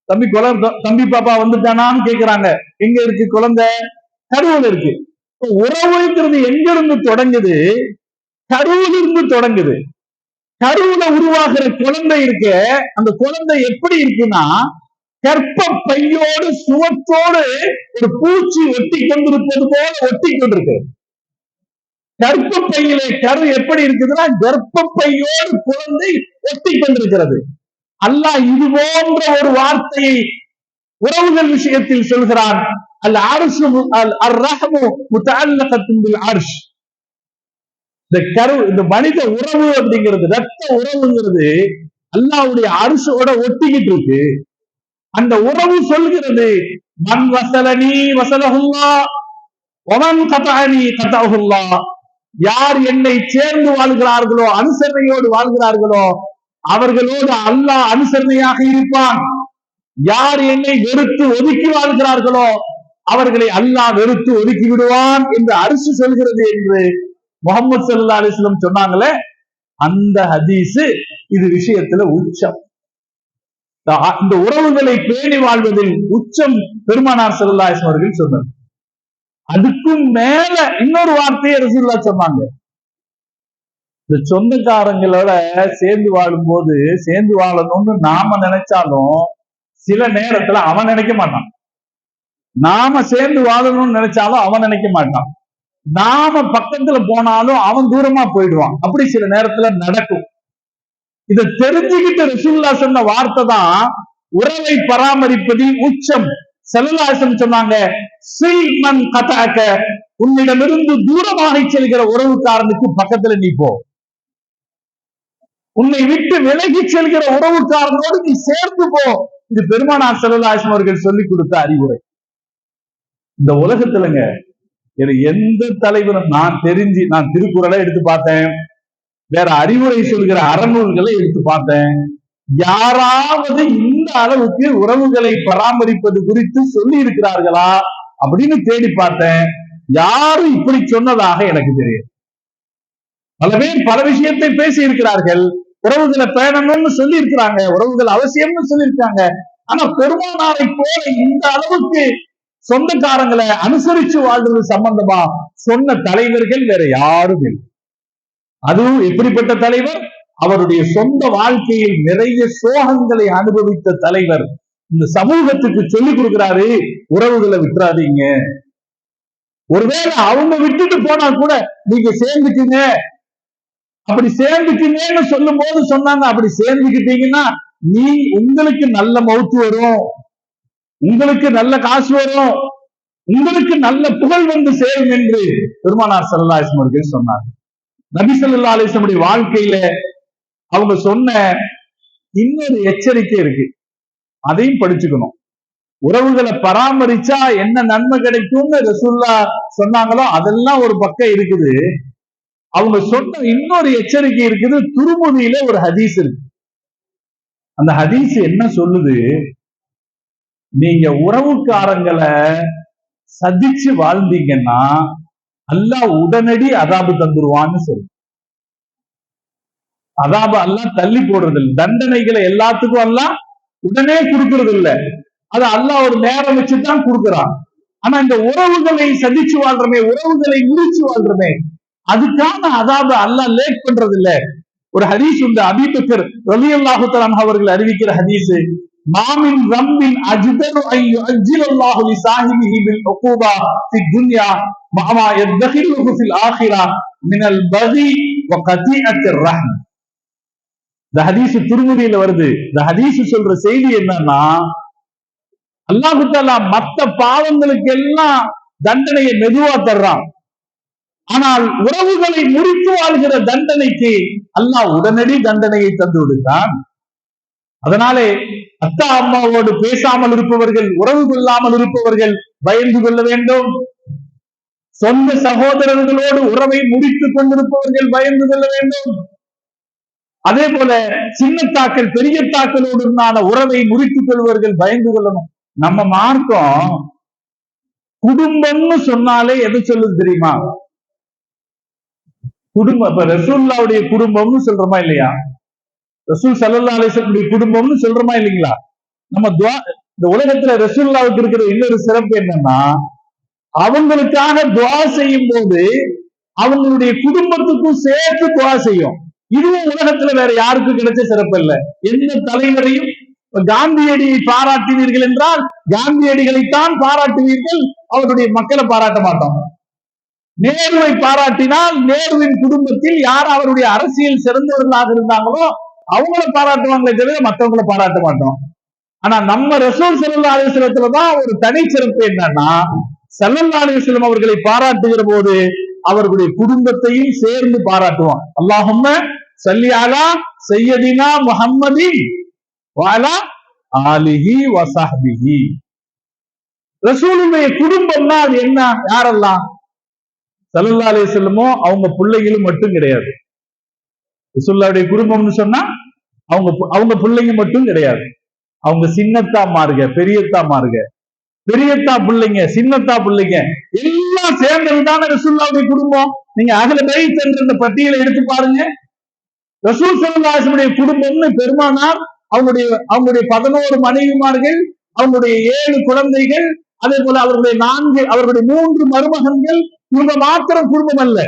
தம்பி பாப்பா வந்துட்டானான்னு கேக்குறாங்க. எங்க இருக்கு குழந்தை? கருவில் இருக்கு. உறவுங்கிறது எங்க இருந்து தொடங்குது? கருவில் இருந்து தொடங்குது. கருவுல உருவாகிற குழந்தை இருக்க, அந்த குழந்தை எப்படி இருக்குன்னா, கற்ப பையோடு சுவத்தோடு ஒரு பூச்சி ஒட்டி கொண்டிருப்பது போல ஒட்டி கொண்டிருக்கு. கற்ப பையிலே கரு எப்படி இருக்குதுன்னா, கர்ப்ப பையோடு குழந்தை ஒட்டி கொண்டிருக்கிறது. அல்லாஹ் இது போன்ற ஒரு வார்த்தையை உறவுகள் விஷயத்தில் சொல்கிறான். அல் அர்ஷு அர்-ரஹ்மு முத்தஅல்லகத்துன் பில் அர்ஷ். இந்த மனித உறவு அப்படிங்கிறது, ரத்த உறவுங்கிறது அல்லாஹ்வுடைய அர்ஷோட ஒட்டிக்கிட்டு இருக்கு. அந்த உறவு சொல்கிறது, மன் வஸலனி வஸலஹுல்லாஹ் வமன் கதஅனி கதஅஹுல்லாஹ். யார் என்னை சேர்ந்து வாழ்கிறார்களோ, அனுசரணையோடு வாழ்கிறார்களோ, அவர்களோடு அல்லாஹ் அனுசரணையாக இருப்பான். யார் என்னை வெறுத்து ஒதுக்கி வாழ்கிறார்களோ, அவர்களை அல்லாஹ் வெறுத்து ஒதுக்கி விடுவான் என்று அரிசி சொல்கிறது என்று முஹம்மது ஸல்லல்லாஹு அலைஹி வஸல்லம் சொன்னாங்களே, அந்த ஹதீஸ் இது விஷயத்துல உச்சம். இந்த உறவுகளை பேணி வாழ்வதில் உச்சம் பெருமானார் ஸல்லல்லாஹு அலைஹி வஸல்லம் அவர்கள் சொன்னார். அதுக்கும் மேல இன்னொரு வார்த்தையை ரசூலுல்லாஹ் சொன்னாங்க. இந்த சொந்தக்காரங்களோட சேர்ந்து வாழும் போது, சேர்ந்து வாழணும்னு நாம நினைச்சாலும் சில நேரத்துல அவன் நினைக்க மாட்டான். நாம சேர்ந்து வாழணும்னு நினைச்சாலும் அவன் நினைக்க மாட்டான். நாம பக்கத்துல போனாலும் அவன் தூரமா போயிடுவான். அப்படி சில நேரத்துல நடக்கும். இதை தெரிஞ்சுக்கிட்டு ரசூலுல்லாஹ் சொன்ன வார்த்தை தான் உறவை பராமரிப்பதில் உச்சம். ஸல்லல்லாஹு அலைஹி வஸல்லம் சொன்னாங்க, சில் மன் கதஅக. உன்னிடமிருந்து தூரமாக செல்கிற உறவுக்காரனுக்கு பக்கத்துல நீ போ. உன்னை விட்டு விலகி செல்கிற உறவுக்காரனோடு நீ சேர்ந்து போ. இது பெருமானார் ஸல்லல்லாஹு அலைஹி வஸல்லம் அவர்கள் சொல்லிக் கொடுத்த அறிவுரை. இந்த உலகத்துலங்க எந்த தலைவரும் நான் திருக்குறளை எடுத்து பார்த்தேன், வேற அறிவுரை சொல்கிற அறநூல்களை எடுத்து பார்த்தேன். யாராவது இந்த அளவுக்கு உறவுகளை பராமரிப்பது குறித்து சொல்லி இருக்கிறார்களா அப்படின்னு தேடி பார்த்தேன். யாரும் இப்படி சொன்னதாக எனக்கு தெரியும். பல பேர் பல விஷயத்தை பேசி இருக்கிறார்கள். உறவுகளை பேணணும்னு சொல்லி இருக்கிறாங்க, உறவுகள் அவசியம்னு சொல்லியிருக்காங்க. ஆனா பெருமானாரை போல இந்த அளவுக்கு சொந்தக்காரங்களை அனுசரிச்சு வாழ்றது சம்பந்தமா சொன்ன தலைவர்கள் வேற யாரும் இல்லை. அதுவும் எப்படிப்பட்ட தலைவர்? அவருடைய சொந்த வாழ்க்கையில் நிறைய சோகங்களை அனுபவித்த தலைவர். இந்த சமூகத்துக்கு சொல்லிக் கொடுக்கிறாரு, உறவுகளை விட்டுறாதீங்க. ஒருவேளை அவங்க விட்டுட்டு போனா கூட நீங்க சேர்ந்துக்குங்க. அப்படி சேர்ந்துக்குங்கன்னு சொல்லும் போது சொன்னாங்க, அப்படி சேர்ந்துக்கிட்டீங்கன்னா உங்களுக்கு நல்ல மௌத்து வரும், உங்களுக்கு நல்ல காசு வரும், உங்களுக்கு நல்ல புகழ் வந்து சேரும் என்று பெருமானார் ஸல்லல்லாஹு அலைஹி வஸல்லம் அவர்கள் சொன்னார். நபி ஸல்லல்லாஹு அலைஹி வஸல்லம் வாழ்க்கையில அவங்க சொன்ன இன்னொரு எச்சரிக்கை இருக்கு, அதையும் படிச்சுக்கணும். உறவுகளை பராமரிச்சா என்ன நன்மை கிடைக்கும்னு ரசூலுல்லாஹ் சொன்னாங்களோ அதெல்லாம் ஒரு பக்கம் இருக்குது. அவங்க சொன்ன இன்னொரு எச்சரிக்கை இருக்குது. துருமுதியில ஒரு ஹதீஸ் இருக்கு. அந்த ஹதீஸ் என்ன சொல்லுது? நீங்க உறவுக்காரங்களை சதிச்சு வாழ்ந்தீங்கன்னா அல்லாஹ் உடனடி அதாபு தந்துருவான்னு சொல்லு. அதாபு அல்லாஹ் தள்ளி போடுறது இல்லை. தண்டனைகளை எல்லாத்துக்கும் அல்லாஹ் உடனே கொடுக்கறது இல்லை. அது அல்லாஹ் ஒரு நேரம் வச்சுதான் கொடுக்குறான். ஆனா இந்த உறவுகளை சதிச்சு வாழ்றமே, உறவுகளை முறிச்சு வாழ்றமே, அதுக்கான அதாபு அல்லாஹ் லேட் பண்றது இல்ல. ஒரு ஹதீஸ் உண்டு, அபூபக்கர் ரலியல்லாஹு தஆலா அவர்கள் அறிவிக்கிற ஹதீஸ், மாமின் ரம்பின் அஜ்தரு ஐ யுஅஜ்ஜிலல்லாஹு லிசாஹிபிஹி பில் உகூபா ஃபித் துன்யா மஅமா யத்கிலுஹு ஃபில் ஆখিরা மினல் பகி வ கதீஅத்திர் ரஹ்ம். இந்த ஹதீஸ் திருமுதியில வருது. இந்த ஹதீஸ் சொல்ற செய்தி என்னன்னா, அல்லாஹ் தஆலா மத்த பாவங்களுக்கு எல்லாம் தண்டனையை மெதுவா தர்றான். ஆனால் உறவுகளை முறித்து வாழ்கிற தண்டனைக்கு அல்லாஹ் உடனடி தண்டனையை தந்து விடுத்தான். அதனாலே அத்தா அம்மாவோடு பேசாமல் இருப்பவர்கள், உறவு கொள்ளாமல் இருப்பவர்கள் பயந்து கொள்ள வேண்டும். சொந்த சகோதரர்களோடு உறவை முறித்துக் கொண்டிருப்பவர்கள் பயந்து கொள்ள வேண்டும். அதே போல சின்னத்தாக்கள் பெரியத்தாக்களோடு உறவை முறித்துக் கொள்வர்கள் பயந்து கொள்ளணும். நம்ம மார்க்கம் குடும்பம்னு சொன்னாலே எது சொல்லுது தெரியுமா? குடும்பம். இப்ப ரசூலுல்லாஹ்வுடைய குடும்பம்னு சொல்றோமா இல்லையா? ரசூல் ஸல்லல்லாஹு அலைஹி வஸல்லம் குடும்பம்னு சொல்றோமா இல்லைங்களா? நம்ம இந்த உலகத்துல ரசூலுல்லாஹ்வுக்கு இருக்கிற இன்னொரு சிறப்பு என்னன்னா, அவங்களுக்காக துஆ செய்யும் போது அவங்களுடைய குடும்பத்துக்கும் சேர்த்து துஆ செய்யும். இதுவும் உலகத்துல வேற யாருக்கும் கிடைச்ச சிறப்பு இல்ல. எந்த தலைவரையும் காந்தியடியை பாராட்டினீர்கள் என்றால் காந்தியடிகளைத்தான் பாராட்டுவீர்கள், அவருடைய மக்களை பாராட்ட மாட்டோம். நேருவை பாராட்டினால் நேருவின் குடும்பத்தில் யார் அவருடைய அரசியல் சிறந்தவர்களாக இருந்தாங்களோ அவங்கள பாராட்டுவாங்களே தவிர மற்றவங்களை பாராட்ட மாட்டோம். ஆனா நம்ம ரசூல் ஸல்லல்லாஹு அலைஹி வஸல்லம் தான் ஒரு தனி சிறப்பு என்னன்னா, ஸல்லல்லாஹு அலைஹி வஸல்லம் அவர்களை பாராட்டுகிற போது அவர்களுடைய குடும்பத்தையும் சேர்ந்து பாராட்டுவான். அல்லாஹும்ம ஸல்லி அலா சய்யதினா முஹம்மதின் வ அலா ஆலிஹி வ ஸஹ்பிஹி. ரசூலுடைய குடும்பம்னா அது என்ன? யாரெல்லாம்? ஸல்லல்லாஹு அலைஹி வஸல்லமோ அவங்க பிள்ளைகளும் மட்டும் கிடையாது. ரசூலுல்லாஹ்வுடைய குடும்பம்னு சொன்னா அவங்க பிள்ளைங்க மட்டும் கிடையாது. அவங்க சின்னத்தா மாறுக, பெரியத்தா மாறுக, பெரியத்தா பிள்ளைங்க, சின்னத்தா பிள்ளைங்க எல்லாம் சேர்ந்ததுதான ரசூலுல்லாஹ்வுடைய குடும்பம். நீங்க அஹ்ல பைத் என்ற பட்டியலை எடுத்து பாருங்க. ரசூல் ஸல்லல்லாஹு அலைஹி வஸல்லம் குடும்பம்னு பெருமானார், அவங்களுடைய 11 மனைவிமார்கள், அவங்களுடைய 7 குழந்தைகள், அதே போல அவர்களுடைய 3 மருமகன்கள், இவங்க மாத்திரம் குடும்பம் அல்ல.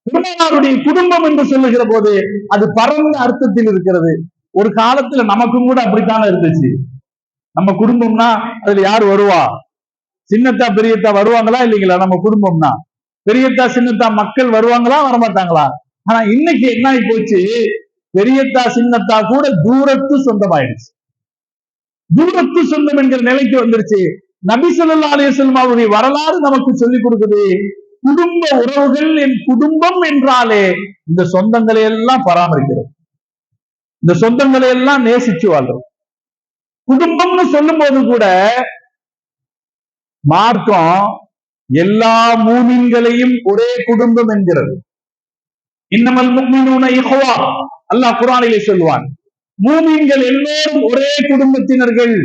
பெருமானாருடைய குடும்பம் என்று சொல்லுகிற போது அது பரந்த அர்த்தத்தில் இருக்கிறது. ஒரு காலத்துல நமக்கும் கூட அப்படித்தானே இருந்துச்சு. நம்ம குடும்பம்னா அதுல யார் வருவா? சின்னத்தா பெரியத்தா வருவாங்களா இல்லைங்களா? நம்ம குடும்பம்னா பெரியத்தா சின்னத்தா மக்கள் வருவாங்களா, வரமாட்டாங்களா? ஆனா இன்னைக்கு என்ன ஆகி போச்சு, பெரியத்தா சின்னத்தா கூட தூரத்து சொந்தமாயிடுச்சு. தூரத்து சொந்தம் என்கிற நிலைக்கு வந்துருச்சு. நபி ஸல்லல்லாஹு அலைஹி வஸல்லம் அவருடைய வரலாறு நமக்கு சொல்லிக் கொடுக்குது. குடும்ப உறவுகள், என் குடும்பம் என்றாலே இந்த சொந்தங்களை எல்லாம் பராமரிக்கிறோம், இந்த சொந்தங்களை எல்லாம் நேசிச்சு வாழ்றோம். குடும்பம்னு சொல்லும் போது கூட மார்க்கம் எல்லா மூமின்களையும் ஒரே குடும்பம் என்கிறது. இன்னமல் முஃமினூன இஹ்வா, அல்லாஹ் குர்ஆனிலே சொல்வான், மூமின்கள் எல்லோரும் ஒரே குடும்பத்தினர்கள்.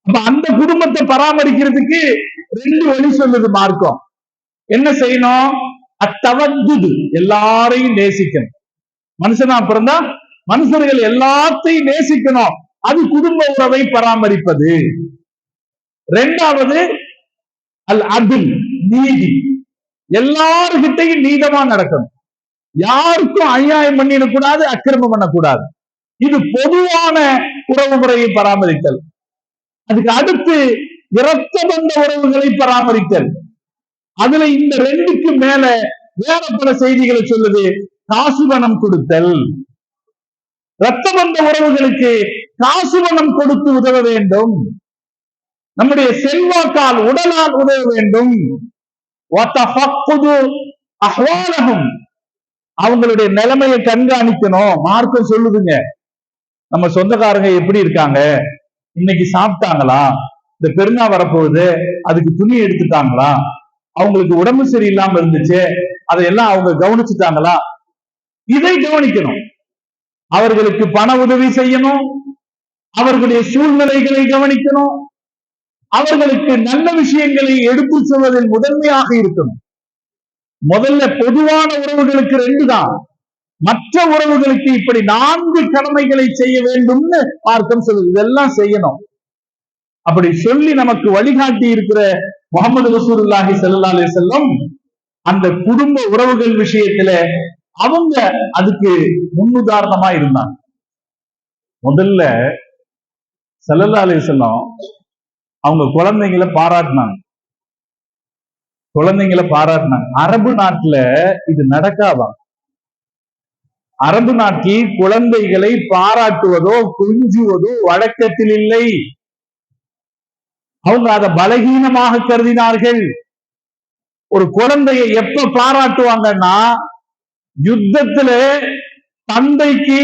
அப்ப அந்த குடும்பத்தை பராமரிக்கிறதுக்கு 2 வழி சொல்லுது மார்க்கம். என்ன செய்யணும்? அத்தவஜுது, எல்லாரையும் நேசிக்கணும். மனுஷனா பிறந்தா மனுஷர்கள் எல்லாத்தையும் நேசிக்கணும். அது குடும்ப உறவை பராமரிப்பது. 2வது அல் அத்ல், நீதி. எல்லார்கிட்டையும் நீதமா நடக்கணும், யாருக்கும் அநியாயம் பண்ணிடக்கூடாது, அக்கிரமம் பண்ணக்கூடாது. இது பொதுவான உறவு முறையை பராமரித்தல். அதுக்கு அடுத்து இரத்த பந்த உறவுகளை பராமரித்தல். அதுல இந்த 2க்கு மேல வேற பல செய்திகளை சொல்லுது. காசு பணம் கொடுத்தல், இரத்த பந்த உறவுகளுக்கு காசு பணம் கொடுத்து உதவ வேண்டும், நம்முடைய செல்வாக்கால் உடலால் உதவ வேண்டும். அவங்களுடைய நிலைமையை கண்காணிக்கணும். மார்க்கம் சொல்லுதுங்க, நம்ம சொந்தக்காரங்க எப்படி இருக்காங்க, இன்னைக்கு சாப்பிட்டாங்களா, இந்த பெருநா வரப்போகுது அதுக்கு துணி எடுத்துட்டாங்களா, அவங்களுக்கு உடம்பு சரியில்லாம இருந்துச்சு அதையெல்லாம் அவங்க கவனிச்சுட்டாங்களா? இதை கவனிக்கணும். அவர்களுக்கு பண உதவி செய்யணும், அவர்களுடைய சூழ்நிலைகளை கவனிக்கணும், அவர்களுக்கு நல்ல விஷயங்களை எடுத்து சொல்வதில் முதன்மையாக இருக்கணும். முதல்ல பொதுவான உறவுகளுக்கு 2 தான், மற்ற உறவுகளுக்கு இப்படி 4 கடமைகளை செய்ய வேண்டும்னு மார்க்கம் சொல்லுது. இதெல்லாம் செய்யணும். அப்படி சொல்லி நமக்கு வழிகாட்டி இருக்கிற முஹம்மது ரசூலுல்லாஹி ஸல்லல்லாஹு அலைஹி வஸல்லம் அந்த குடும்ப உறவுகள் விஷயத்துல அவங்க அதுக்கு முன்னுதாரணமா இருந்தாங்க. முதல்ல ஸல்லல்லாஹு அலைஹி வஸல்லம் அவங்க குழந்தைங்களை பாராட்டினாங்க. அரபு நாட்டுல இது நடக்காதான். அரபு நாட்டில் குழந்தைகளை பாராட்டுவதோ கொஞ்சுவதோ வழக்கத்தில் இல்லை. அவங்க அதை பலகீனமாக கருதினார்கள். ஒரு குழந்தையை எப்ப பாராட்டுவாங்கன்னா, யுத்தத்துல தந்தைக்கு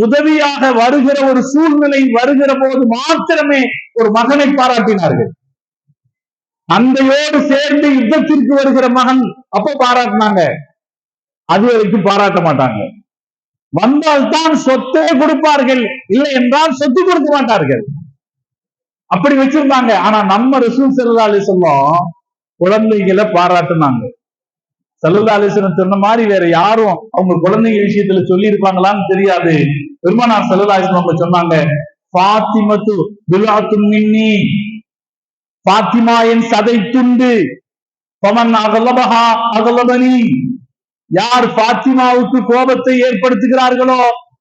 உதவியாக வருகிற ஒரு சூழ்நிலை வருகிற போது மாத்திரமே ஒரு மகனை பாராட்டினார்கள். தந்தையோடு சேர்ந்து யுத்தத்திற்கு வருகிற மகன் அப்ப பாராட்டினாங்க, அது வரைக்கும் பாராட்ட மாட்டாங்க. வந்தால்தான் சொத்தே கொடுப்பார்கள், இல்லை என்றால் சொத்து கொடுக்க மாட்டார்கள். அப்படி வச்சிருந்தாங்க. ஆனா நம்ம ரசூல் ஸல்லல்லாஹு அலைஹி வஸல்லம் குழந்தைகளை பாராட்டினாங்க. ஸல்லல்லாஹு அலைஹி வஸல்லம் சொன்ன மாதிரி வேற யாரும் அவங்க குழந்தைங்க விஷயத்துல சொல்லி இருப்பாங்களான்னு தெரியாது. பெருமானார் ஸல்லல்லாஹு அலைஹி வஸல்லம் சொன்னாங்க, ஃபாத்திமத்து பிலாத்தும் மின்னி, ஃபாத்திமா என் சதை துண்டு, ஃபமன் அகலபஹா அகலபனி, யார் ஃபாத்திமாவுக்கு கோபத்தை ஏற்படுத்துகிறார்களோ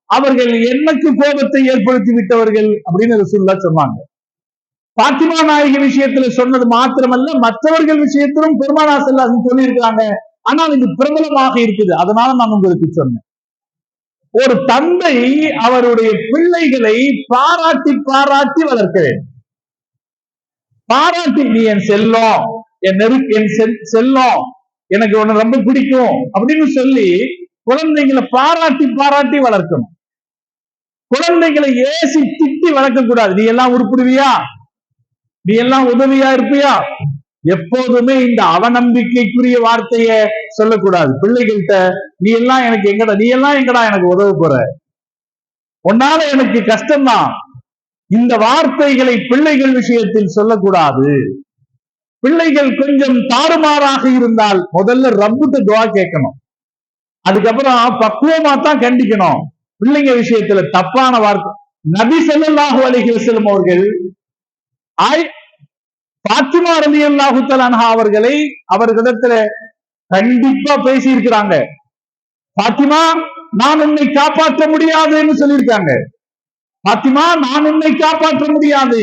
அவர்கள் எனக்கு கோபத்தை ஏற்படுத்தி விட்டவர்கள் அப்படின்னு ரசூலுல்லாஹ் சொன்னாங்க. பாத்திமா நாயகி விஷயத்துல சொன்னது மாத்திரமல்ல, மற்றவர்கள் விஷயத்திலும் பெருமானார் ஸல்லல்லாஹு அலைஹி வஸல்லம் சொல்லி இருக்கிறாங்க. ஆனால் இது பிரபலமாக இருக்குது, அதனால நான் உங்களுக்கு சொன்னேன். ஒரு தந்தை அவருடைய பிள்ளைகளை பாராட்டி பாராட்டி வளர்க்க வேண்டும். பாராட்டி, நீ என் செல்லம், என் செல்லம், எனக்கு உன்னை ரொம்ப பிடிக்கும் அப்படின்னு சொல்லி குழந்தைகளை பாராட்டி பாராட்டி வளர்க்கணும். குழந்தைகளை ஏசி திட்டி வளர்க்க கூடாது. நீ எல்லாம் உருப்பிடுவியா, நீ எல்லாம் உதவியா இருப்பியா, எப்போதுமே இந்த அவநம்பிக்கைக்குரிய வார்த்தைய சொல்லக்கூடாது பிள்ளைகள்கிட்ட. நீ எல்லாம் எனக்கு எங்கடா, நீ எல்லாம் எங்கடா எனக்கு உதவ போற, உன்னால எனக்கு கஷ்டம்தான், இந்த வார்த்தைகளை பிள்ளைகள் விஷயத்தில் சொல்லக்கூடாது. பிள்ளைகள் கொஞ்சம் தாறுமாறாக இருந்தால் முதல்ல ரப்புட்ட துஆ கேட்கணும், அதுக்கப்புறம் பக்குவமா தான் கண்டிக்கணும். பிள்ளைங்க விஷயத்துல தப்பான வார்த்தை. நபி ஸல்லல்லாஹு அலைஹி வஸல்லம் அவர்கள் பாத்திமா ரலியல்லாஹு தஆலா அன்ஹா அவர்களை அவர்களிடத்துல கண்டிப்பா பேசி இருக்கிறாங்க. பாத்திமா, நான் உன்னை காப்பாற்ற முடியாதுன்னு சொல்லியிருக்காங்க. பாத்திமா, நான் உன்னை காப்பாற்ற முடியாது,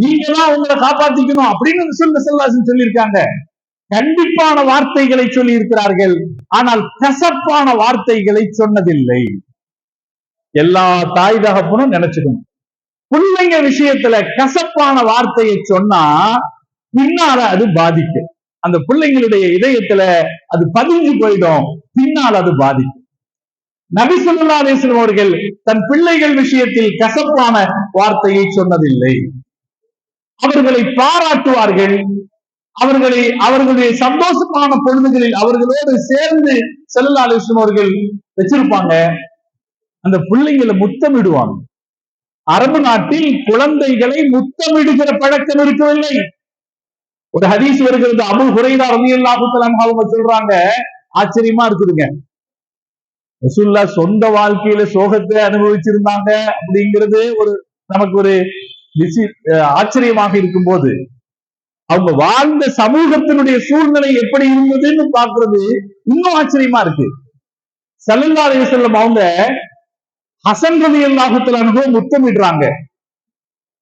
நீங்க தான் உங்களை காப்பாத்திக்கணும் அப்படின்னு சொல்லியிருக்காங்க. கண்டிப்பான வார்த்தைகளை சொல்லி இருக்கிறார்கள், ஆனால் கசப்பான வார்த்தைகளை சொன்னதில்லை. எல்லா தாய் தகப்பனும் நினைச்சுக்கணும், பிள்ளைங்க விஷயத்துல கசப்பான வார்த்தையை சொன்னா பின்னால அது பாதிக்கும். அந்த பிள்ளைங்களுடைய இதயத்துல அது பதிஞ்சு போயிடும், பின்னால் அது பாதிக்கும். நபி ஸல்லல்லாஹு அலைஹி வஸல்லம் அவர்கள் தன் பிள்ளைகள் விஷயத்தில் கசப்பான வார்த்தையை சொன்னதில்லை. அவர்களை பாராட்டுவார்கள், அவர்களுடைய சந்தோஷமான பொழுதுகளில் அவர்களோடு சேர்ந்து ஸல்லல்லாஹு அலைஹி வஸல்லம் அவர்கள் வச்சிருப்பாங்க. அந்த பிள்ளைங்களை முத்தமிடுவாங்க. அரபு நாட்டில் குழந்தைகளை முத்தமிடுகிற பழக்கம் இருக்கவில்லை. ஒரு ஹதீஸ் வருகிறது, அபூ ஹுரைரா ரலியல்லாஹு தஆலா அவங்க சொல்றாங்க, ஆச்சரியமா இருக்குதுங்க. ரசூலுல்லாஹ் சொந்த வாழ்க்கையில சோகத்தை அனுபவிச்சிருந்தாங்க அப்படிங்கிறது நமக்கு ஒரு ஆச்சரியமாக இருக்கும் போது, அவங்க வாழ்ந்த சமூகத்தினுடைய சூழ்நிலை எப்படி இருந்ததுன்னு பாக்குறது இன்னும் ஆச்சரியமா இருக்கு. ஸல்லல்லாஹு அலைஹி வஸல்லம் அவங்க ஹசன் ரலியல்லாஹு தஆலா அன்ஹு முத்தமிடுறாங்க.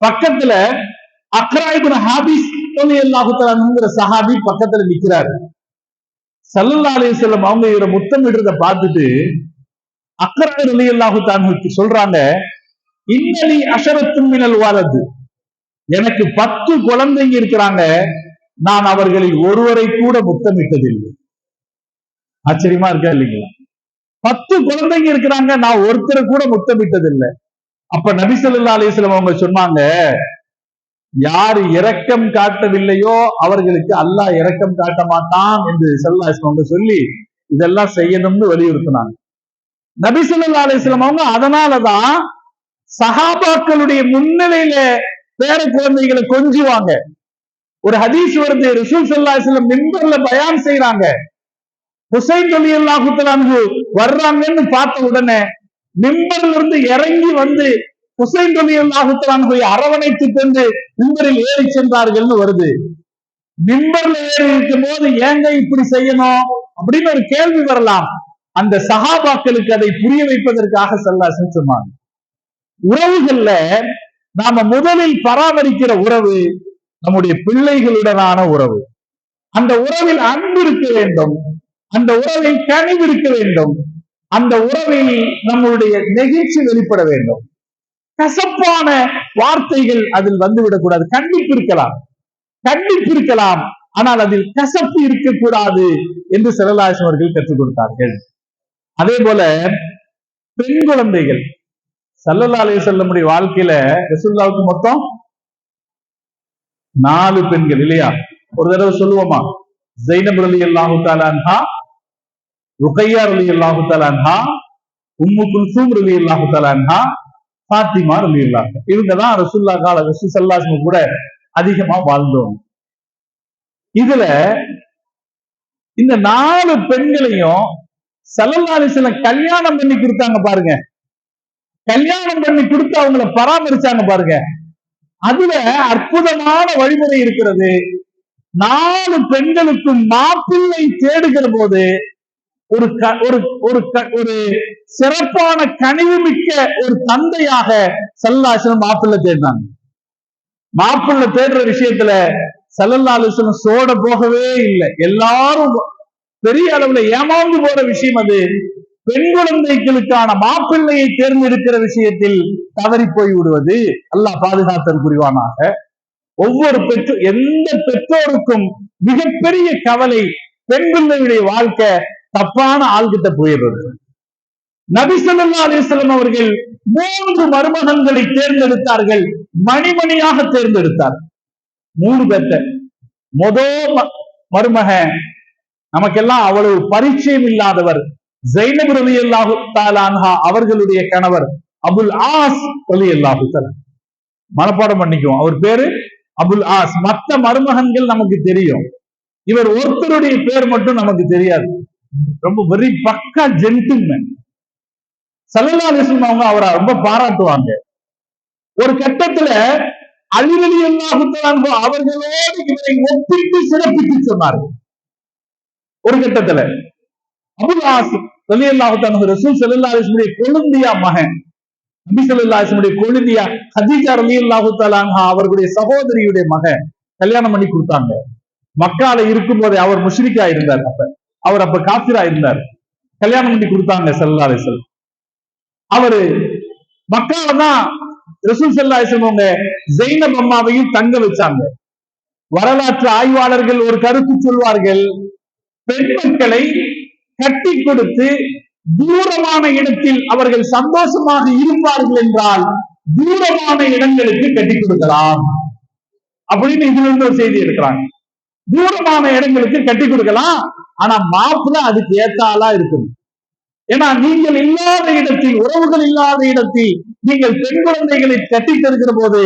பக்கத்துல அக்ரா இப்னு ஹாபிஸ் ரலியல்லாஹு தஆலா அன்ஹுங்கிற சஹாபி பக்கத்துல நிக்கிறாரு. ஸல்லல்லாஹு அலைஹி வஸல்லம் அவங்க இவரை முத்தமிடுறத பார்த்துட்டு அக்ரா ரலியல்லாஹு தஆலா அன்ஹு சொல்றாங்க, இன்னலி அஷரத்தும் மினல் வலது, எனக்கு 10 குழந்தைங்க இருக்கிறாங்க, நான் அவர்களில் ஒருவரை கூட முத்தமிட்டதில்லை. ஆச்சரியமா இருக்கா இல்லைங்களா? 10 குழந்தைங்க இருக்கிறாங்க, நான் ஒருத்தரை கூட முத்தமிட்டதில்லை. அப்ப நபி ஸல்லல்லாஹு அலைஹி வஸல்லம் அவங்க சொன்னாங்க, யார் இரக்கம் காட்டவில்லையோ அவர்களுக்கு அல்லாஹ் இரக்கம் காட்ட மாட்டான் என்று ஸல்லல்லாஹு அலைஹி வஸல்லம் சொல்லி இதெல்லாம் செய்யணும்னு வலியுறுத்தினாங்க. நபி ஸல்லல்லாஹு அலைஹி வஸல்லம் அவங்க அதனாலதான் சஹாபாக்களுடைய முன்னிலையில பேர குழந்தைகளை கொஞ்சுவாங்க. ஒரு ஹதீஸ் வருது, ரசூல் ஸல்லல்லாஹு அலைஹி வஸல்லம் மிம்பர்ல பயான் செய்றாங்க. ஹுசைன் ரலியல்லாஹு தஆலா அன்ஹு வர்றாங்கன்னு பார்த்த உடனே மிம்பர்ல இருந்து இறங்கி வந்து ஹுசைன் ரலியல்லாஹு தஆலா அன்ஹுவை அரவணைத்து கொண்டு மிம்பரில் ஏறி சென்றார்கள்னு வருது. மிம்பர்ல ஏறி இருக்கும் போது ஏங்க இப்படி செய்யணும் அப்படின்னு ஒரு கேள்வி வரலாம். அந்த சஹாபாக்களுக்கு அதை புரிய வைப்பதற்காக ஸல்லல்லாஹு அலைஹி சொன்னாங்க. உறவுகள்ல நாம முதலில் பராமரிக்கிற உறவு நம்முடைய பிள்ளைகளுடனான உறவு. அந்த உறவில் அன்பு இருக்க வேண்டும், அந்த உறவில் கனிவு இருக்க வேண்டும், அந்த உறவில் நம்முடைய நெகிழ்ச்சி வெளிப்பட வேண்டும். கசப்பான வார்த்தைகள் அதில் வந்துவிடக்கூடாது. கண்டிப்பு இருக்கலாம், ஆனால் அதில் கசப்பு இருக்கக்கூடாது என்று ஸல்லல்லாஹு அலைஹி அவர்கள் கற்றுக் கொடுத்தார்கள். அதே போல பெண் குழந்தைகள், ஸல்லல்லாஹு அலைஹி வஸல்லம் வாழ்க்கையில ரசூலுல்லாஹ்வுக்கு மொத்தம் 4 பெண்கள் இல்லையா? ஒரு தடவை சொல்லுவோமா? ஸைனப் ரலியல்லாஹு தஆலா அன்ஹா, ருக்கையா ரலியல்லாஹு தஆலா அன்ஹா, உம்மு குல்சூம் ரலியல்லாஹு தஆலா அன்ஹா, ஃபாத்திமா ரலியல்லாஹு. இவங்க தான் ரசூலுல்லாஹ் ஸல்லல்லாஹு அலைஹி கூட அதிகமா வாழ்ந்தோம். இதுல இந்த 4 பெண்களையும் ஸல்லல்லாஹு அலைஹி வஸல்லம் கல்யாணம் பண்ணி கொடுத்தாங்க பாருங்க. கல்யாணம் பண்ணி கொடுத்து அவங்களை பராமரிச்சாங்க பாருங்க. அதுல அற்புதமான வழிமுறை இருக்கிறது. 4 பெண்களுக்கும் மாப்பிள்ளை தேடுகிற போது ஒரு ஒரு சிறப்பான கனிவு மிக்க ஒரு தந்தையாக ஸல்லல்லாஹு அலைஹி வஸல்லம் மாப்பிள்ளை தேடினாங்க. மாப்பிள்ளை தேடுற விஷயத்துல ஸல்லல்லாஹு அலைஹி வஸல்லம் சோட போகவே இல்லை. எல்லாரும் பெரிய அளவுல ஏமாந்து போற விஷயம் அது. பெண் குழந்தைகளுக்கான மாப்பிள்ளையை தேர்ந்தெடுக்கிற விஷயத்தில் தவறி போய் விடுவது அல்லாஹ் பாதுகாத்தல் புரிவானாக. ஒவ்வொரு எந்த பெற்றோருக்கும் மிகப்பெரிய கவலை பெண் பிள்ளையுடைய வாழ்க்கை தப்பான ஆள்கிட்ட போயிடுறது. நபி ஸல்லல்லாஹு அலைஹி வஸல்லம் அவர்கள் 3 மருமகன்களை தேர்ந்தெடுத்தார்கள், மணிமணியாக தேர்ந்தெடுத்தார். 3 பேர்த்த. முதல் மருமகன் நமக்கெல்லாம் அவ்வளவு பரிச்சயம் இல்லாதவர், ஸைனப் ரலியல்லாஹு தஆலா அன்ஹா அவர்களுடைய கணவர் அபுல் ஆஸ் ரலியல்லாஹு தஆலா. மனப்பாடம் பண்ணிக்குவோம், அவர் பேரு அபுல் ஆஸ். மற்ற மருமகன்கள் நமக்கு தெரியும், இவர் ஒருத்தருடைய பேர் மட்டும் நமக்கு தெரியாது. ரொம்ப வெரி பக்கா ஜென்டில்மேன். ஸல்லல்லாஹு அலைஹி வஸல்லம் அவங்க அவரை ரொம்ப பாராட்டுவாங்க. ஒரு கட்டத்துல அலி ரலியல்லாஹு தஆலா அன்ஹு அவர்களோடு இவரை ஒப்பிட்டு சிறப்பித்து சொன்னார்கள். ஒரு கட்டத்துல அபுல் ஆஸ் ரலியல்லாஹு தஆலா அன்ஹு ரசூல் ஸல்லல்லாஹு அலைஹி வஸல்லம் கொழுந்தியா மகன், நபி ஸல்லல்லாஹு அலைஹி வஸல்லம் கொழுந்தியா ஹதீஜா ரலியல்லாஹு தஆலா அன்ஹா அவர்களுடைய சகோதரியுடைய மகன் கல்யாணம் பண்ணி கொடுத்தாங்க. மக்கால இருக்கும் போதே அவர் முஷ்ரிக்கா இருந்தார். அவர் அப்ப காஃபிரா இருந்தார். கல்யாணம் பண்ணி கொடுத்தாங்க ஸல்லல்லாஹு அலைஹி வஸல்லம். அவரு மக்கால தான் ரசூல் ஸல்லல்லாஹு அலைஹி வஸல்லம் ஸைனப் அம்மாவையும் தங்க வச்சாங்க. வரலாற்று ஆய்வாளர்கள் ஒரு கருத்து சொல்வார்கள், பெண் மக்களை கட்டி கொடுத்து தூரமான இடத்தில் அவர்கள் சந்தோஷமாக இருப்பார்கள் என்றால் தூரமான இடங்களுக்கு கட்டி கொடுக்கலாம் அப்படின்னு இதுல இருந்து ஒரு செய்தி எடுக்கிறாங்க. தூரமான இடங்களுக்கு கட்டி கொடுக்கலாம், ஆனா மாப்பிள்ளை அதுக்கு ஏத்த ஆளா இருக்கணும். ஏன்னா நீங்கள் இல்லாத இடத்தில், உறவுகள் இல்லாத இடத்தில் நீங்கள் பெண் குழந்தைகளை கட்டி தருகிற போது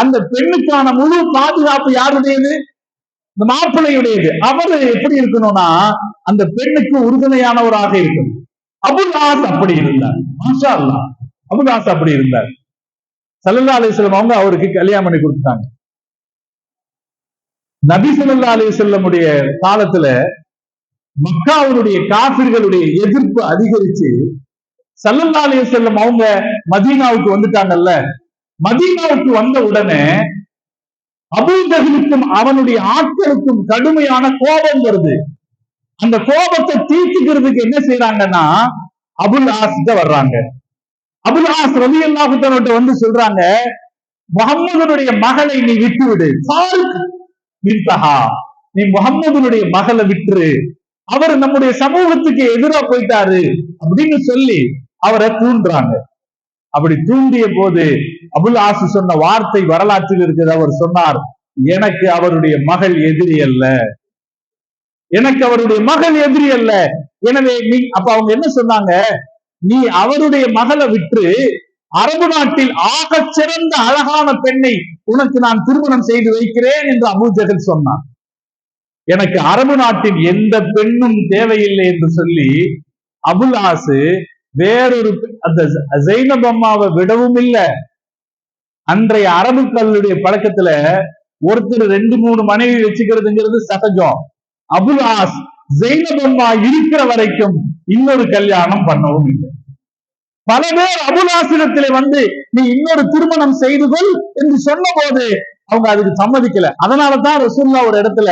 அந்த பெண்ணுக்கான முழு பாதுகாப்பு யாருடையது? இந்த மாப்பிள்ளையுடையது. அவரு எப்படி இருக்கணும்னா அந்த பெண்ணுக்கு உறுதுணையானவராக இருக்கணும். அபுல் ஆஸ் அப்படி இருந்தார். மாஷா அல்லாஹ், அபுல் ஆஸ் அப்படி இருந்தார். ஸல்லல்லாஹு அலைஹி வஸல்லம் அவங்க அவருக்கு கல்யாணம் பண்ணி கொடுத்தாங்க. நபி ஸல்லல்லாஹு அலைஹி வஸல்லம் காலத்துல மக்காவுடைய காஃபிர்களுடைய எதிர்ப்பு அதிகரிச்சு ஸல்லல்லாஹு அலைஹி வஸல்லம் அவங்க மதீனாவுக்கு வந்துட்டாங்கல்ல. மதீனாவுக்கு வந்த உடனே அபூஜஹலுக்கும் அவனுடைய ஆட்களுக்கும் கடுமையான கோபம் வருது. அந்த கோபத்தை தீர்த்துக்கிறதுக்கு என்ன செய்யறாங்கன்னா அபுல் ஆஸ் வர்றாங்க. அபுல் ஆஸ் ரலியல்லாஹு தஆலா வந்து சொல்றாங்க, முஹம்மதுடைய மகளை நீ விட்டு விடு, நீ முஹம்மதுடைய மகளை விட்டுரு, அவர் நம்முடைய சமூகத்துக்கு எதிராக போயிட்டாரு அப்படின்னு சொல்லி அவரை தூண்டுறாங்க. அப்படி தூண்டிய போது அபுல் ஆஸ் சொன்ன வார்த்தை வரலாற்றில் இருக்கிறது. அவர் சொன்னார், எனக்கு அவருடைய மகள் எதிரி அல்ல, எனக்கு அவருடைய மகள் எதிரி அல்ல. எனவே நீ அப்ப அவங்க என்ன சொன்னாங்க, நீ அவருடைய மகளை விற்று அரபு நாட்டில் ஆக சிறந்த அழகான பெண்ணை உனக்கு நான் திருமணம் செய்து வைக்கிறேன் என்று அபூஜஹல் சொன்னான். எனக்கு அரபு நாட்டின் எந்த பெண்ணும் தேவையில்லை என்று சொல்லி அபுல் ஆஸ் வேறொரு அந்த ஜைனப் அம்மாவை விடவும் இல்லை. அன்றைய அரபுக்களுடைய பழக்கத்துல ஒருத்தர் 2-3 மனைவி வச்சுக்கிறதுங்கிறது சகஜம். அபுல் ஆஸ் ஜைனப் அம்மா இருக்கிற வரைக்கும் இன்னொரு கல்யாணம் பண்ணவும் இல்லை. பல பேர் அபுல் ஆசிடத்திலே வந்து நீ இன்னொரு திருமணம் செய்து கொள் என்று சொன்ன போது அவங்க அதுக்கு சம்மதிக்கல. அதனாலதான் ரசூலுல்லாஹ் ஒரு இடத்துல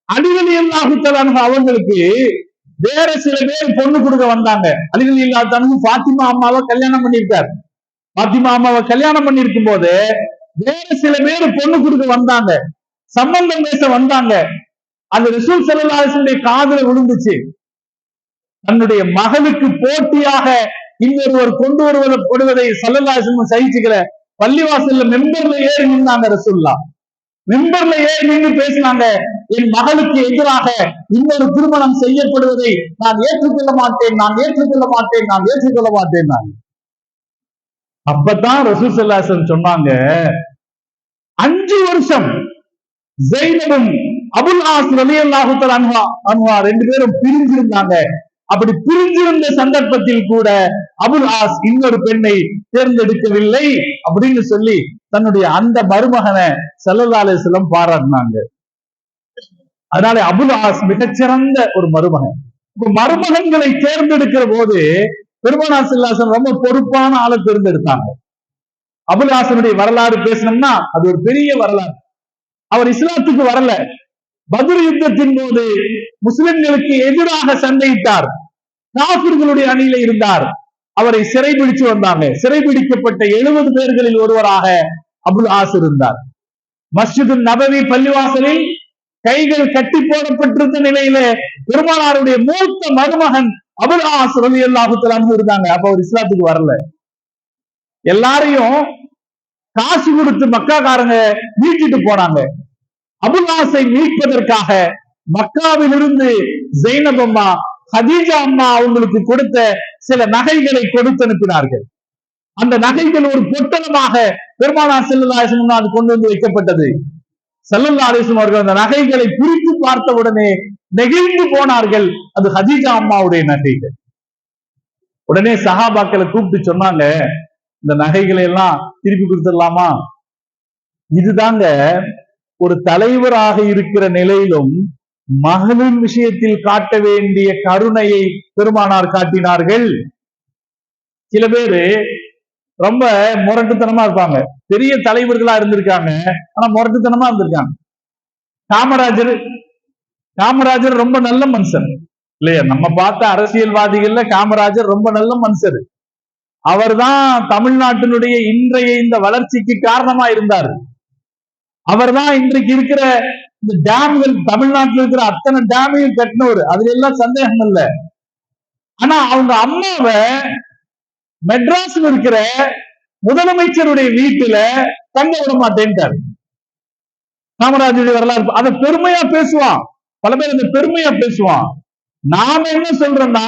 அலி ரலியல்லாஹு தஆலா அவங்களுக்கு வேற சில பேர் பொண்ணு கொடுக்க வந்தாங்க. அலி ரலியல்லாஹு தஆலா ஃபாத்திமா அம்மாவை கல்யாணம் பண்ணியிருக்காரு. ஃபாத்திமா அம்மாவை கல்யாணம் பண்ணிருக்கும் போது வேற சில பேர் பொண்ணு கொடுக்க வந்தாங்க, சம்பந்தம் பேச வந்தாங்க. அந்த ரசூல் ஸல்லல்லாஹு அலைஹி வஸல்லம் காதுல விழுந்துச்சு. தன்னுடைய மகளுக்கு போட்டியாக இன்னொருவர் கொண்டு வருவதை ஸல்லல்லாஹு அலைஹி வஸல்லம் சகிச்சுக்கல. பள்ளிவாசல்ல மெம்பர்ல ஏறி நின்னாங்க. ரசூலுல்லாஹ் மெம்பர்ல ஏறி நின்று பேசினாங்க, என் மகளுக்கு எதிராக இன்னொரு திருமணம் செய்யப்படுவதை நான் ஏற்றுக்கொள்ள மாட்டேன், நான் ஏற்றுக்கொள்ள மாட்டேன், நான் ஏற்றுக்கொள்ள மாட்டேன். அப்பதான் ரசூல் ஸல்லல்லாஹு அலைஹி வஸல்லம் சொன்னாங்க, 5 வருஷம் ஸைனபும் அபுல் ஆஸ் ரலியல்லாஹு தஆலா அன்ஹா 2 பேரும் பிரிஞ்சிருந்தாங்க. அப்படி பிரிஞ்சிருந்த சந்தர்ப்பத்தில் கூட அபுல் ஆஸ் இன்னொரு பெண்ணை தேர்ந்தெடுக்கவில்லை அப்படின்னு சொல்லி தன்னுடைய அந்த மருமகனை ஸல்லல்லாஹு அலைஹி வஸல்லம் பாராட்டினாங்க. அதனால அபுல் ஆஸ் மிகச்சிறந்த ஒரு மருமகன். மருமகன்களை தேர்ந்தெடுக்கிற போது பெருமானார் ஸல்லல்லாஹு அலைஹி வஸல்லம் ரொம்ப பொறுப்பான ஆளை தேர்ந்தெடுத்தாங்க. அபுல் ஆஸனுடைய வரலாறு பேசணும்னா அது ஒரு பெரிய வரலாறு. அவர் இஸ்லாத்துக்கு வரல. பத்ர் யுத்தத்தின் போது முஸ்லிம்களுக்கு எதிராக சண்டையிட்டார். காஃபிர்களுடைய அணியில இருந்தார். அவரை சிறைபிடிச்சு வந்தாங்க. சிறைபிடிக்கப்பட்ட 70 பேர்களில் ஒருவராக அபுல் ஆஸ் இருந்தார். மஸ்ஜிது நபவி பள்ளிவாசலில் கைகள் கட்டி போடப்பட்டிருந்த நிலையில பெருமானாருடைய மூத்த மருமகன் அபுல் ஆஸ் ரலியல்லாஹு தஆலா இருந்தாங்க. அப்ப அவர் இஸ்லாத்துக்கு வரல. எல்லாரையும் காசு கொடுத்து மக்காக்காரங்க மீட்டிட்டு போனாங்க. அபுல் ஆஸை மீட்பதற்காக மக்காவிலிருந்து ஸைனப் அம்மா, ஹதீஜா அம்மா அவங்களுக்கு கொடுத்த சில நகைகளை கொடுத்து அனுப்பினார்கள். அந்த நகைகள் ஒரு பொட்டலமாக பெருமானார் ஸல்லல்லாஹு அலைஹி வஸல்லம் அது கொண்டு வந்து வைக்கப்பட்டது. ஸல்லல்லாஹு அலைஹி வஸல்லம் அவர்கள் அந்த நகைகளை பிரித்து பார்த்த உடனே நெகிழ்ந்து போனார்கள். அது ஹதீஜா அம்மாவுடைய நகைகள். உடனே சஹாபாக்களை கூப்பிட்டு சொன்னாங்க, இந்த நகைகளை எல்லாம் திருப்பி கொடுத்துடலாமா? இதுதாங்க ஒரு தலைவராக இருக்கிற நிலையிலும் மகளின் விஷயத்தில் காட்ட வேண்டிய கருணையை பெருமானார் காட்டினார்கள். சில பேரு ரொம்ப முரட்டுத்தனமா இருப்பாங்க. பெரிய தலைவர்களா இருந்திருக்காங்க, ஆனா முரட்டுத்தனமா இருந்திருக்காங்க. காமராஜர் ரொம்ப நல்ல மனுஷன் இல்லையா? நம்ம பார்த்த அரசியல்வாதிகள்ல காமராஜர் ரொம்ப நல்ல மனுஷர். அவர்தான் தமிழ்நாட்டினுடைய இன்றைய இந்த வளர்ச்சிக்கு காரணமா இருந்தார். அவர்தான் இன்றைக்கு இருக்கிற இந்த டேம்கள், தமிழ்நாட்டில் இருக்கிற அத்தனை டேமையும் கட்டினவர். அதுல எல்லாம் சந்தேகம் இல்லை. ஆனா அவங்க அம்மாவை மெட்ராஸ்ல இருக்கிற முதலமைச்சருடைய வீட்டுல தங்க விட மாட்டேன்ட்டார். காமராஜருடைய வரலாறு அதை பெருமையா பேசுவான். பல பேர் அந்த பெருமையா பேசுவான். நாம என்ன சொல்றோம்னா,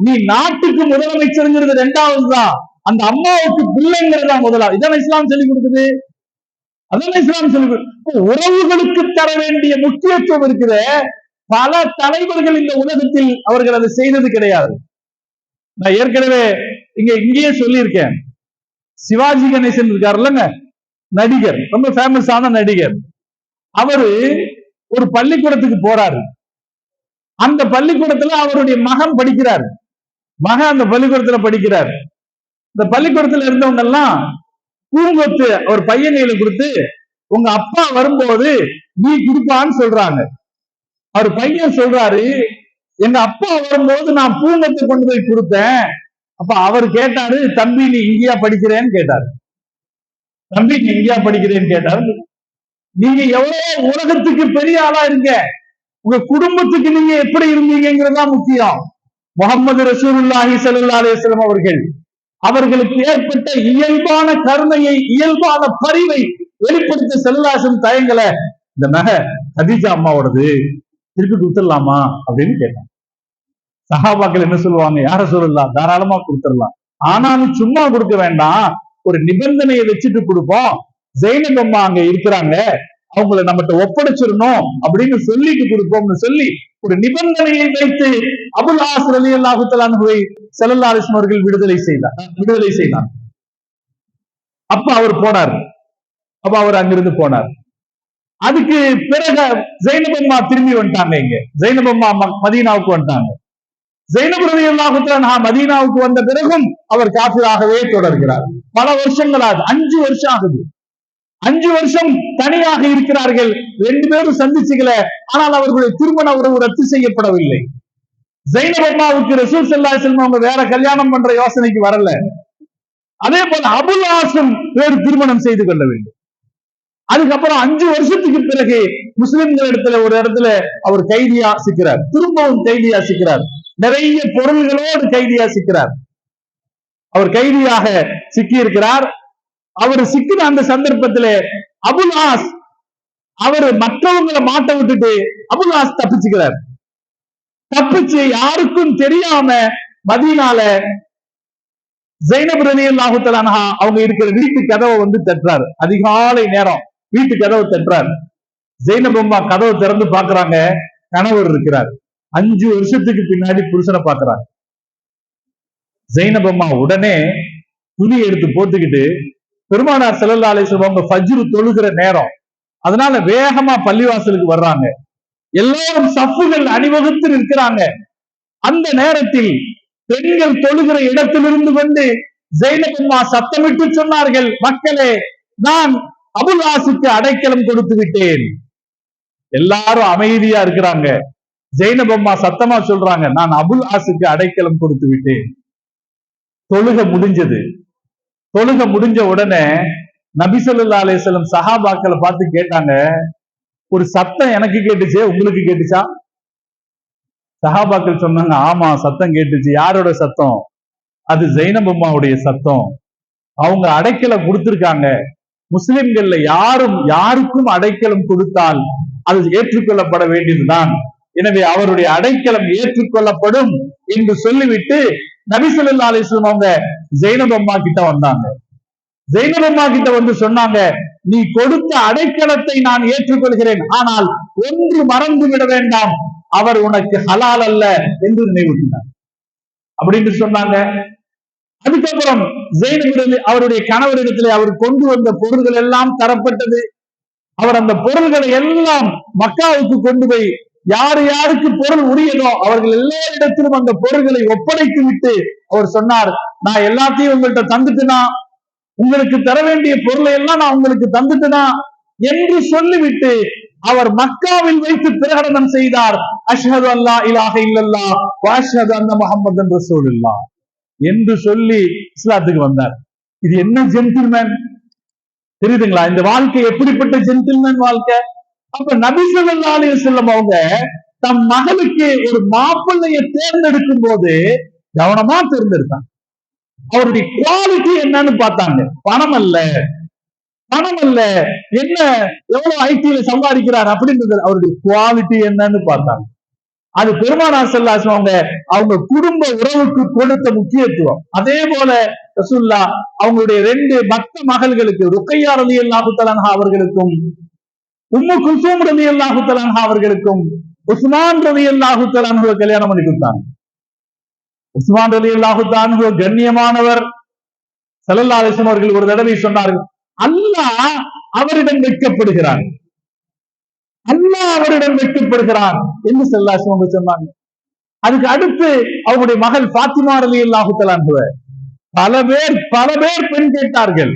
நீ நாட்டுக்கு முதலமைச்சருங்கிறது 2வது தான், அந்த அம்மாவுக்கு பிள்ளைங்கிறதா முதலாவது. இதான் இஸ்லாம் சொல்லிக் கொடுக்குது. அதான் இஸ்லாம் சொல்லிக் கொடுக்குது. உறவுகளுக்கு தர வேண்டிய முக்கியத்துவம் இருக்கிற பல தலைவர்கள் இந்த உலகத்தில் அவர்கள் அதை செய்தது கிடையாது. நான் ஏற்கனவே இங்கேயே சொல்லியிருக்கேன். சிவாஜி கணேசன் இருக்காரு இல்லைங்க, நடிகர், ரொம்ப ஃபேமஸான நடிகர். அவரு ஒரு பள்ளிக்கூடத்துக்கு போறாரு. அந்த பள்ளிக்கூடத்துல அவருடைய மகன் படிக்கிறார். மகன் அந்த பள்ளிக்கூடத்துல படிக்கிறார். இந்த பள்ளிக்கூடத்துல இருந்தவங்க எல்லாம் பூங்கொத்து ஒரு பையன் கையில கொடுத்து, உங்க அப்பா வரும்போது நீ கொடுப்பான்னு சொல்றாங்க. அவர் பையன் சொல்றாரு, எங்க அப்பா வரும்போது நான் பூங்கொத்தை கொண்டு போய் கொடுத்தேன். அப்ப அவர் கேட்டாரு, தம்பி நீ இங்கேயா படிக்கிறேன்னு கேட்டாரு. தம்பி நீ இங்கேயா படிக்கிறேன்னு கேட்டாரு. நீங்க எவ்வளவு உலகத்துக்கு பெரிய ஆளா இருங்க, உங்க குடும்பத்துக்கு நீங்க எப்படி இருந்தீங்கிறதா முக்கியம். முஹம்மது ரசூலுல்லாஹி ஸல்லல்லாஹு அலைஹி வஸல்லம் அவர்களுக்கு ஏற்பட்ட இயல்பான கருணையை, இயல்பான பரிவை வெளிப்படுத்த ஸல்லல்லாஹு அலைஹி வஸல்லம் தயங்கல. இந்த நகை ஹதீஜா அம்மாவோடது, திருப்பி கொடுத்துடலாமா அப்படின்னு கேட்டாங்க. சஹாபாக்கள் என்ன சொல்லுவாங்க, யார சொல்லலாம், தாராளமா கொடுத்துடலாம், ஆனாலும் சும்மா கொடுக்க வேண்டாம், ஒரு நிபந்தனையை வச்சுட்டு கொடுப்போம். ஜெய்னப் அம்மா அங்க இருக்கிறாங்க, அவங்கள நம்மகிட்ட ஒப்படைச்சிடணும் அப்படின்னு சொல்லிட்டு கொடுப்போம்னு சொல்லி ஒரு நிபந்தனையை வைத்து அபுல் ஆஸ் ரலியல்லாஹு தஆலா அன்ஹுவை ஸல்லல்லாஹு அலைஹி வஸல்லம் அவர்கள் விடுதலை செய்தார். அப்ப அவர் போனார். அப்ப அவர் அங்கிருந்து போனார். அதுக்கு பிறகு ஜெய்னப் அம்மா திரும்பி வந்துட்டாங்க. இங்க ஜெய்னப் அம்மா மதீனாவுக்கு வந்துட்டாங்க. ஜெய்னப் ரலியல்லாஹு தஆலா அன்ஹா மதீனாவுக்கு வந்த பிறகும் அவர் காஃபிராகவே தொடர்கிறார். பல வருஷங்களாக, 5 வருஷம் ஆகுது. 5 வருஷம் தனியாக இருக்கிறார்கள். 2 பேரும் சந்திச்சுக்கல. ஆனால் அவர்களுடைய திருமண உறவு ரத்து செய்யப்படவில்லை. ஜெய்னப் அம்மாவுக்கு ரசூல் ஸல்லல்லாஹு அலைஹி வஸல்லம் அவங்க வேற கல்யாணம் பண்ற யோசனைக்கு வரல. அதே போல அபுல் ஆஸும் வேறு திருமணம் செய்து கொள்ளவில்லை. அதுக்கப்புறம் 5 வருஷத்துக்கு பிறகு முஸ்லிம்கள் ஒரு இடத்துல அவர் கைதியா சிக்கிறார். திரும்பவும் கைதியா சிக்கிறார். நிறைய பொருள்களோடு கைதியா சிக்கிறார். அவர் கைதியாக சிக்கி இருக்கிறார். அவர் சிக்கிற அந்த சந்தர்ப்பத்திலே அபுல் ஆஸ் அவர் மற்றவங்களை மாட்ட விட்டுட்டு அபுல் ஆஸ் தப்பிச்சுக்கிறார். தப்பிச்சு யாருக்கும் தெரியாம மதீனால ஜெய்னப் ரலியல்லாஹு தஆலா அன்ஹா அவங்க இருக்கிற வீட்டு கதவை வந்து தட்டுறாரு. அதிகாலை நேரம் வீட்டு கதவை தட்டுறாரு. ஜெய்னப் அம்மா கதவை திறந்து பாக்குறாங்க, கணவர் இருக்கிறார். 5 வருஷத்துக்கு பின்னாடி புருஷனை பாக்குறாங்க. ஜெய்னப் அம்மா உடனே துணி எடுத்து போட்டுக்கிட்டு, பெருமானார் ஸல்லல்லாஹு அலைஹி வஸல்லம் அவங்க ஃபஜ்ர் தொழுகிற நேரம், அதனால வேகமா பள்ளிவாசலுக்கு வர்றாங்க. எல்லாரும் சஃப்புகள் அணிவகுத்து இருக்கிறாங்க. அந்த நேரத்தில் பெண்கள் தொழுகிற இடத்திலிருந்து கொண்டு ஜெய்னப் அம்மா சத்தமிட்டு சொன்னார்கள், மக்களே, நான் அபுல் ஆஸுக்கு அடைக்கலம் கொடுத்து விட்டேன். எல்லாரும் அமைதியா இருக்கிறாங்க. ஜெய்னப் அம்மா சத்தமா சொல்றாங்க, நான் அபுல் ஆஸுக்கு அடைக்கலம் கொடுத்து விட்டேன். தொழுக முடிஞ்சது. தொழுக முடிஞ்ச உடனே நபி ஸல்லல்லாஹு அலைஹி வஸல்லம் சஹாபாக்களை பார்த்து கேட்டாங்க, ஒரு சத்தம் எனக்கு கேட்டுச்சு, உங்களுக்கு கேட்டுச்சா? சஹாபாக்கள் சொன்னாங்க, ஆமா சத்தம் கேட்டுச்சு. யாரோட சத்தம்? அது ஜெய்னப் அம்மாவுடைய சத்தம். அவங்க அடைக்கலம் கொடுத்திருக்காங்க. முஸ்லிம்கள்ல யாருக்கும் அடைக்கலம் கொடுத்தால் அது ஏற்றுக்கொள்ளப்பட வேண்டியதுதான். எனவே அவருடைய அடைக்கலம் ஏற்றுக்கொள்ளப்படும் என்று சொல்லிவிட்டு நபி ஸல்லல்லாஹு அலைஹி வஸல்லம் அவங்க ஜெய்னப் அம்மா கிட்ட வந்தாங்க. ஜெய்னப் அம்மா கிட்ட வந்து சொன்னாங்க, நீ கொடுத்த அடைக்கலத்தை நான் ஏற்றுக்கொள்கிறேன், ஆனால் ஒன்று மறந்து விட வேண்டாம், அவர் உனக்கு ஹலால் அல்ல என்று நினைவூட்டினார் அப்படின்னு சொன்னாங்க. அதுக்கப்புறம் ஜெய்னப் அவருடைய கணவரிடத்திலே அவர் கொண்டு வந்த பொருள்கள் எல்லாம் தரப்பட்டது. அவர் அந்த பொருள்களை எல்லாம் மக்காவுக்கு கொண்டு போய் யார் யாருக்கு பொருள் உரியதோ அவர்கள் எல்லாரிடத்திலும் அந்த பொருள்களை ஒப்படைத்து விட்டு அவர் சொன்னார், நான் எல்லாத்தையும் உங்கள்கிட்ட தந்துட்டுனா, உங்களுக்கு தர வேண்டிய பொருளை எல்லாம் நான் உங்களுக்கு தந்துட்டுனா என்று சொல்லிவிட்டு அவர் மக்காவில் வைத்து பிரகடனம் செய்தார், அஷ்ஹது அல்லா இலாஹ இல்லல்லாஹ் வ அஷ்ஹது அன்ன முஹம்மதன் ரசூலுல்லாஹ் என்று சொல்லி இஸ்லாத்துக்கு வந்தார். இது என்ன ஜென்டில்மேன் தெரியுதுங்களா? இந்த வாழ்க்கை எப்படிப்பட்ட ஜென்டில்மேன் வாழ்க்கை. அப்ப நபி ஸல்லல்லாஹு அலைஹி வஸல்லம் அவங்க தம் மகளுக்கு ஒரு மாப்பிள்ளையை தேர்ந்தெடுக்கும் போது கவனமா தேர்ந்தெடுத்தாங்க. அவருடைய குவாலிட்டி என்னன்னு பார்த்தாங்க. பணம் அல்ல என்ன எவ்வளவு ஐடில சம்பாதிக்கிறார் அப்படின்றது, அவருடைய குவாலிட்டி என்னன்னு பார்த்தாங்க. அது பெருமானார் ஸல்லல்லாஹு அலைஹி வஸல்லம் அவங்க குடும்ப உறவுக்கு கொடுத்த முக்கியத்துவம். அதே போல ரசூலுல்லாஹ் அவங்களுடைய 2 பக்த மகள்களுக்கு, ருக்கையா ரலியல்லாஹு தஆலா அன்ஹா அவர்களுக்கும் உம்மு குல்சூம் ரலியல்லாஹு தஆலா அன்ஹா அவர்களுக்கும் உஸ்மான் ரலியல்லாஹு தஆலா அன்ஹு கல்யாணம் பண்ணி கொடுத்தாங்க. உஸ்மான் ரலியல்லாஹு தஆலா அன்ஹு கண்ணியமானவர். ஸல்லல்லாஹு அலைஹி வஸல்லம் அவர்கள் ஒரு தடவை சொன்னார்கள், அல்லாஹ் அவரிடம் வெட்கப்படுகிறார், அல்லாஹ் அவரிடம் வெட்கப்படுகிறார் என்று ஸல்லல்லாஹு அலைஹி வஸல்லம் சொன்னாங்க. அதுக்கு அடுத்து அவருடைய மகள் ஃபாத்திமா ரலியல்லாஹு தஆலா அன்ஹா பல பேர் பெண் கேட்டார்கள்.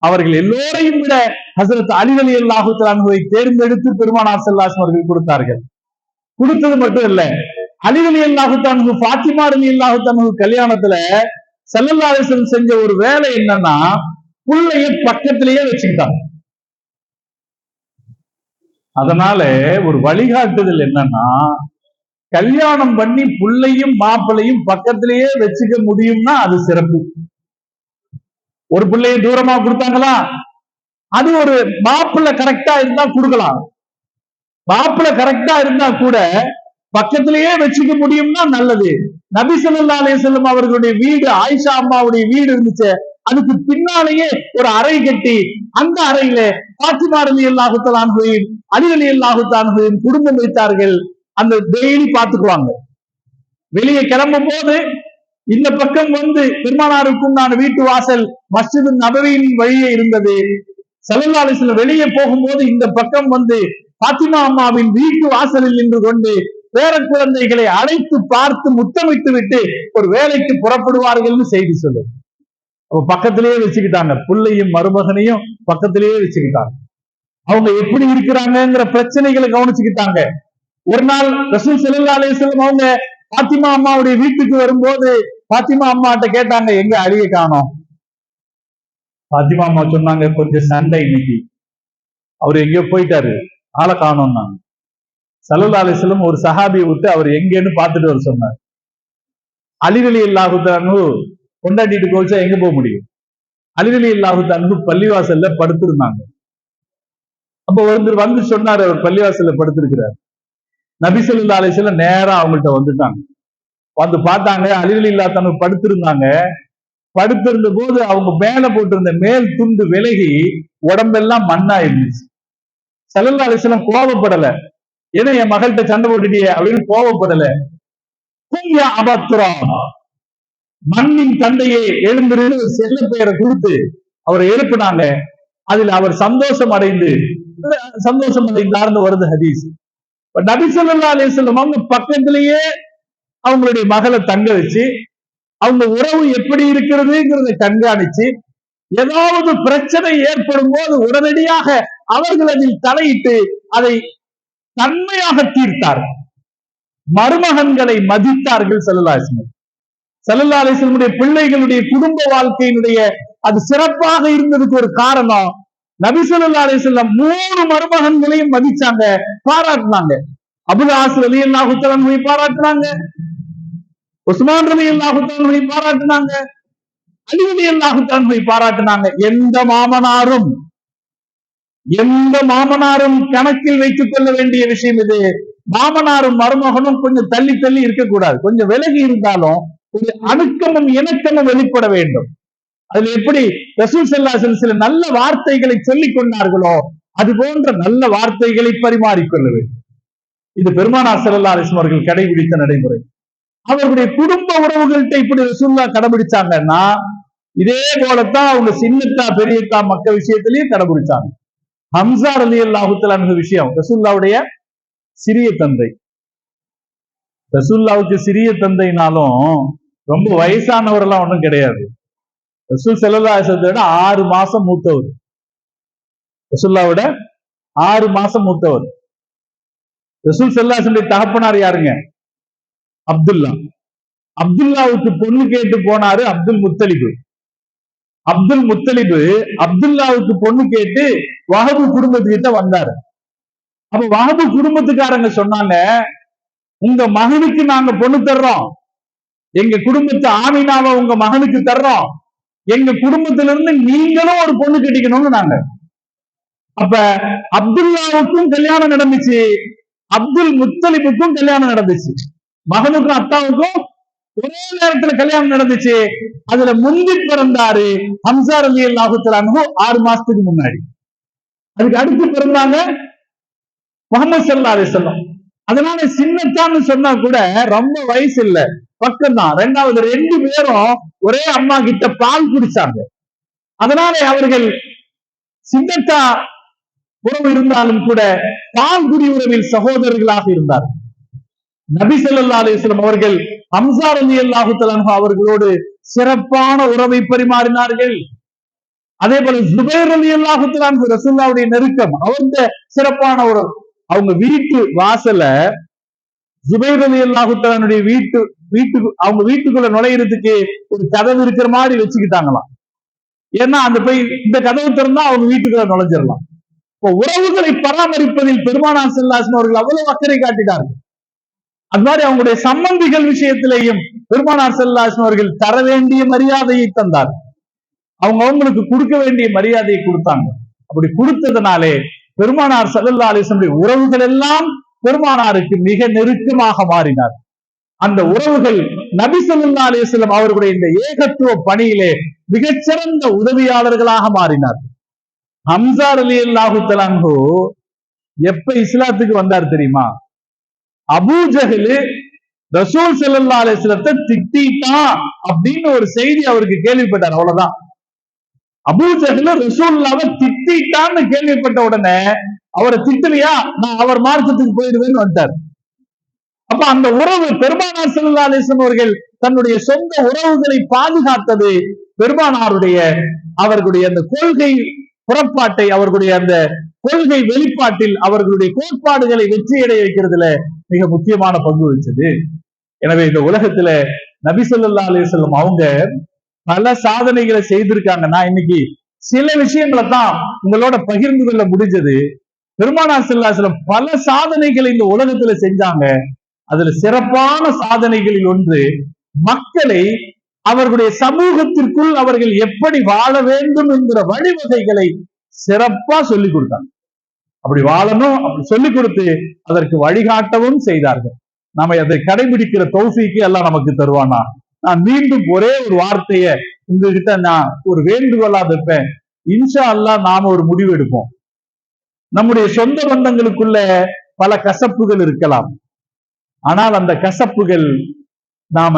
அவர்கள் எல்லோரையும் விட ஹஸரத் அலி ரலியல்லாஹு தஆலா அன்ஹுவை தேர்ந்தெடுத்து பெருமானார் ஸல்லல்லாஹு அலைஹி வஸல்லம் அவர்கள் கொடுத்தார்கள். கொடுத்தது மட்டும் இல்ல, அலி ரலியல்லாஹு தஆலா அன்ஹு ஃபாத்திமா ரலியல்லாஹு தஆலா அன்ஹு கல்யாணத்துல ஸல்லல்லாஹு அலைஹி வஸல்லம் செஞ்ச ஒரு வேலை என்னன்னா, புள்ளைய பக்கத்திலேயே வச்சுக்கிட்டாங்க. அதனால ஒரு வழிகாட்டுதல் என்னன்னா, கல்யாணம் பண்ணி புள்ளையும் மாப்பிள்ளையும் பக்கத்திலேயே வச்சுக்க முடியும்னா அது சிறப்பு. ஒரு பிள்ளையை தூரமா கொடுத்தாங்களா, அது ஒரு மாப்பிள்ளை கரெக்டா இருந்தா கொடுக்கலாம். மாப்பிள்ள கரெக்டா இருந்தா கூட பக்கத்திலேயே வச்சுக்க முடியும்னா நல்லது. நபி ஸல்லல்லாஹு அலைஹி வஸல்லம் அவர்களுடைய வீடு, ஆயிஷா அம்மாவுடைய வீடு இருந்துச்சு, அதுக்கு பின்னாலேயே ஒரு அறை கட்டி அந்த அறையில பாத்திமா ரலியல்லாஹு தஆலா அன்ஹையும் அலி ரலியல்லாஹு தஆலா அன்ஹையும் குடும்பம் வைத்தார்கள். அந்த டெய்லி பாத்துக்குவாங்க. வெளியே கிளம்பும் போது இந்த பக்கம் வந்து பெருமானாருக்கும் நான் வீட்டு வாசல் மஸ்ஜித் நபவியின் வழியே இருந்தது. ஸல்லல்லாஹு அலைஹி வஸல்லம் வெளியே போகும்போது இந்த பக்கம் வந்து பாத்திமா அம்மாவின் வீட்டு வாசலில் நின்று கொண்டு பேர குழந்தைகளை அழைத்து பார்த்து முத்தமிட்டு விட்டு ஒரு வேலைக்கு புறப்படுவார்கள்னு செய்தி சொல்லு. பக்கத்திலேயே வச்சுக்கிட்டாங்க, பிள்ளையும் மருமகனையும் பக்கத்திலேயே வச்சுக்கிட்டாங்க. அவங்க எப்படி இருக்கிறாங்கிற பிரச்சனைகளை கவனிச்சுக்கிட்டாங்க. ஒரு நாள் ரசூல் ஸல்லல்லாஹு அலைஹி வஸல்லம் அவங்க பாத்திமா அம்மாவுடைய வீட்டுக்கு வரும்போது பாத்திமா அம்மாட்ட கேட்டாங்க, எங்க அலியை காணோம்? பாத்திமா அம்மா சொன்னாங்க, கொஞ்சம் சண்டை இன்னைக்கு, அவர் எங்கேயோ போயிட்டாரு, ஆளை காணோம். நான் ஸல்லல்லாஹு அலைஹி வஸல்லம் ஒரு சஹாபியை விட்டு அவர் எங்கன்னு பார்த்துட்டு வர சொன்னார். அலி ரலியல்லாஹு தஆலா கொண்டாடிட்டு போச்சா எங்க போக முடியும்? அலி ரலியல்லாஹு தஆலா பள்ளிவாசல்ல படுத்திருந்தாங்க. அப்ப ஒருத்தர் வந்து சொன்னார், அவர் பள்ளிவாசல்ல படுத்திருக்கிறார். நபி ஸல்லல்லாஹு அலைஹி வஸல்லம் நேரா அவங்கள்ட்ட வந்துட்டாங்க. வந்து பார்த்தாங்க, அலி ரலியல்லாஹு தஆலா படுத்திருந்தாங்க. படுத்திருந்த போது அவங்க மேல போட்டிருந்த மேல் துண்டு விலகி உடம்பெல்லாம் மண்ணா இருந்துச்சு. ஸல்லல்லாஹு அலைஹி வஸல்லம் கோபப்படல, ஏன்னா என் மகள்கிட்ட சண்டை போட்டுட்டியே அப்படின்னு கோபப்படல. மண்ணின் தந்தையை எழுந்திருந்து ஒரு செல்ல பெயரை கொடுத்து அவரை எழுப்பினாங்க. அதில் அவர் சந்தோஷம் அடைந்தார்னு வருது ஹதீஸ். நபி ஸல்லல்லாஹு அலைஹி வஸல்லம் அவங்க பக்கத்திலேயே அவங்களுடைய மகளை தங்க வச்சு அவங்க உறவு எப்படி இருக்கிறதுங்கிறத கண்காணிச்சு ஏதாவது பிரச்சனை ஏற்படும் போது உடனடியாக அவர்கள் அதில் தலையிட்டு அதை தன்மையாக தீர்த்தார். மருமகன்களை மதித்தார்கள் ஸல்லல்லாஹு அலைஹி வஸல்லம். ஸல்லல்லாஹு அலைஹி வஸல்லம் பிள்ளைகளுடைய குடும்ப வாழ்க்கையினுடைய அது சிறப்பாக இருந்ததுக்கு ஒரு காரணம், நபி ஸல்லல்லாஹு அலைஹி வஸல்லம் 3 மருமகன்களையும் மதிச்சாங்க, பாராட்டினாங்க. அபூல் ஆஸ் ரலியல்லாஹு தஆலா அன்ஹு பாராட்டினாங்க, உஸ்மான் ரலியல்லாஹு தஆலா அன்ஹு பாராட்டினாங்க, அலி ரலியல்லாஹு தஆலா அன்ஹு பாராட்டினாங்க. எந்த மாமனாரும் கணக்கில் வைத்துக் கொள்ள வேண்டிய விஷயம் இது. மாமனாரும் மருமகனும் கொஞ்சம் தள்ளி தள்ளி இருக்கக்கூடாது, கொஞ்சம் விலகி இருந்தாலும் ஒரு அணுக்கமும் இணக்கமும் வெளிப்பட வேண்டும். அதுல எப்படி ரசூல் ஸல்லல்லாஹு அலைஹி வஸல்லம் சில நல்ல வார்த்தைகளை சொல்லிக் கொண்டார்களோ அது போன்ற நல்ல வார்த்தைகளை பரிமாறிக்கொள்ள வேண்டும். இது பெருமானார் ஸல்லல்லாஹு அலைஹி வஸல்லம் அவர்கள் கடைபிடித்த நடைமுறை. அவர்களுடைய குடும்ப உறவுகள்கிட்ட இப்படி ரசூலுல்லாஹ் கடைபிடிச்சாங்கன்னா இதே போலத்தான் அவங்க சின்னத்தா பெரியத்தா மக்கள் விஷயத்திலேயே கடைபிடிச்சாங்க. ஹம்சா ரலியல்லாஹு தஆலா அன்ஹு விஷயம், ரசூலுல்லாஹ்வுடைய சிறிய தந்தை. ரசூலுல்லாஹ்வுக்கு சிறிய தந்தைனாலும் ரொம்ப வயசானவர் எல்லாம் ஒண்ணும் கிடையாது. ரசூல் ஸல்லல்லாஹு அலைஹி வஸல்லம் 6 மாசம் மூத்தவர். ரசூலுல்லாஹ்வோட 6 மாசம் மூத்தவர். ரசூல் ஸல்லல்லாஹு அலைஹி வஸல்லம் தகப்பனார் யாருங்க? அப்துல்லா. அப்துல்லாவுக்கு பொண்ணு கேட்டு போனாரு அப்துல் முத்தலிபு. அப்துல்லாவுக்கு பொண்ணு கேட்டு வஹபு குடும்பத்துக்கிட்ட வந்தாரு. அப்ப வஹபு குடும்பத்துக்காரங்க சொன்னாங்க, உங்க மகனுக்கு நாங்க பொண்ணு தர்றோம், எங்க குடும்பத்து ஆமினாவை உங்க மகனுக்கு தர்றோம், எங்க குடும்பத்திலிருந்து நீங்களும் ஒரு பொண்ணு கட்டிக்கணும்னு நாங்க. அப்ப அப்துல்லாவுக்கும் கல்யாணம் நடந்துச்சு, அப்துல் முத்தலிபுக்கும் கல்யாணம் நடந்துச்சு. மகனுக்கும் அத்தாவுக்கும் ஒரே நேரத்துல கல்யாணம் நடந்துச்சு. அதுல முந்தி பிறந்தாரு ஹம்சா ரலியல்லாஹு தஆலா அன்ஹு 6 மாசத்துக்கு முன்னாடி. அதுக்கு அடுத்து பிறந்தாங்க முஹம்மது ஸல்லல்லாஹு அலைஹி வஸல்லம். அதனால சின்னத்தான்னு சொன்னா கூட ரொம்ப வயசு இல்ல, பக்கம் தான். ரெண்டாவது 2 பேரும் ஒரே அம்மா கிட்ட பால் குடிச்சாங்க. அதனால அவர்கள் சின்னத்தா உறவு இருந்தாலும் கூட பால் குடி உறவில் சகோதரர்களாக இருந்தார். நபி ஸல்லல்லாஹு அலைஹி வஸல்லம் அவர்கள் ஹம்சா ரலியல்லாஹு தஆலா அன்ஹு அவர்களோடு சிறப்பான உறவை பரிமாறினார்கள். அதே போல ஜுபைர் ரலியல்லாஹு தஆலா அன்ஹு ரசூலுல்லாஹ்வுடைய நெருக்கம், அவர்ந்த சிறப்பான உறவு. அவங்க வீட்டு வாசல்ல ஜுபைர் ரலியல்லாஹு தஆலா அன்ஹுடைய வீட்டுக்கு அவங்க வீட்டுக்குள்ள நுழையிறதுக்கு ஒரு கதவு இருக்கிற மாதிரி வச்சுக்கிட்டாங்களாம். ஏன்னா அந்த போய் இந்த கதவு திறந்தா அவங்க வீட்டுக்குள்ள நுழைஞ்சிடலாம். இப்போ உறவுகளை பராமரிப்பதில் பெருமானார் ஸல்லல்லாஹு அலைஹி வஸல்லம் அவர்கள் அவ்வளவு அக்கறை காட்டினார்கள். அது மாதிரி அவங்களுடைய சம்பந்திகள் விஷயத்திலேயும் பெருமானார் ஸல்லல்லாஹு அலைஹி வஸல்லம் அவர்கள் தர வேண்டிய மரியாதையை தந்தார். அவங்களுக்கு கொடுக்க வேண்டிய மரியாதையை கொடுத்தாங்க. அப்படி கொடுத்ததுனாலே பெருமானார் ஸல்லல்லாஹு அலைஹி வஸல்லம் உறவுகள் எல்லாம் பெருமானாருக்கு மிக நெருக்கமாக மாறினார். அந்த உறவுகள் நபி ஸல்லல்லாஹு அலைஹி வஸல்லம் அவர்களுடைய இந்த ஏகத்துவ பணியிலே மிகச்சிறந்த உதவியாளர்களாக மாறினார். ஹம்ஸா ரலியல்லாஹு தஆலா அன்ஹு எப்ப இஸ்லாத்துக்கு வந்தார் தெரியுமா? அபூ ஜஹல் ரசூல் ஸல்லல்லாஹு அலைஹி வஸல்லத்தை திட்டிட்டான் அப்படின்னு ஒரு செய்தி அவருக்கு கேள்விப்பட்டார். அவ்வளவுதான். அபூ ஜஹல் ரசூலுல்லாஹ்வை திட்டிட்டான்னு கேள்விப்பட்ட உடனே அவரை திட்டலையா, நான் அவர் மார்க்கத்துக்கு போயிடுவேன்னு வந்துட்டார். அப்ப அந்த உறவு பெருமானார் ஸல்லல்லாஹு அலைஹி வஸல்லம் அவர்கள் தன்னுடைய சொந்த உறவுகளை பாதுகாத்தது பெருமானாருடைய அவர்களுடைய அந்த கொள்கை புறப்பாட்டை, அவர்களுடைய அந்த கொள்கை வெளிப்பாட்டில் அவர்களுடைய கோட்பாடுகளை வெற்றியடைய வைக்கிறதுல மிக முக்கியமான பங்கு வகிச்சது. எனவே இந்த உலகத்துல நபி ஸல்லல்லாஹு அலைஹி வஸல்லம் அவங்க பல சாதனைகளை செய்திருக்காங்கன்னா, இன்னைக்கு சில விஷயங்களை தான் உங்களோட பகிர்ந்து கொள்ள முடிஞ்சது. பெருமானார் ஸல்லல்லாஹு அலைஹி வஸல்லம் பல சாதனைகளை இந்த உலகத்துல செஞ்சாங்க. அதுல சிறப்பான சாதனைகளில் ஒன்று, மக்களை அவர்களுடைய சமூகத்திற்குள் அவர்கள் எப்படி வாழ வேண்டும் என்கிற வழிவகைகளை சிறப்பா சொல்லிக் கொடுத்தாங்க. அப்படி வாழணும் அப்படி சொல்லிக் கொடுத்து அதற்கு வழிகாட்டவும் செய்தார்கள். நாம அதை கடைபிடிக்கிற தௌஃபீக்கு எல்லாம் நமக்கு தருவானா. நான் மீண்டும் ஒரே ஒரு வார்த்தைய உங்ககிட்ட நான் ஒரு வேண்டுகோளா வைப்பேன். இன்ஷா அல்லாஹ் நாம ஒரு முடிவு எடுப்போம். நம்முடைய சொந்த பந்தங்களுக்குள்ள பல கசப்புகள் இருக்கலாம். ஆனால் அந்த கசப்புகள் நாம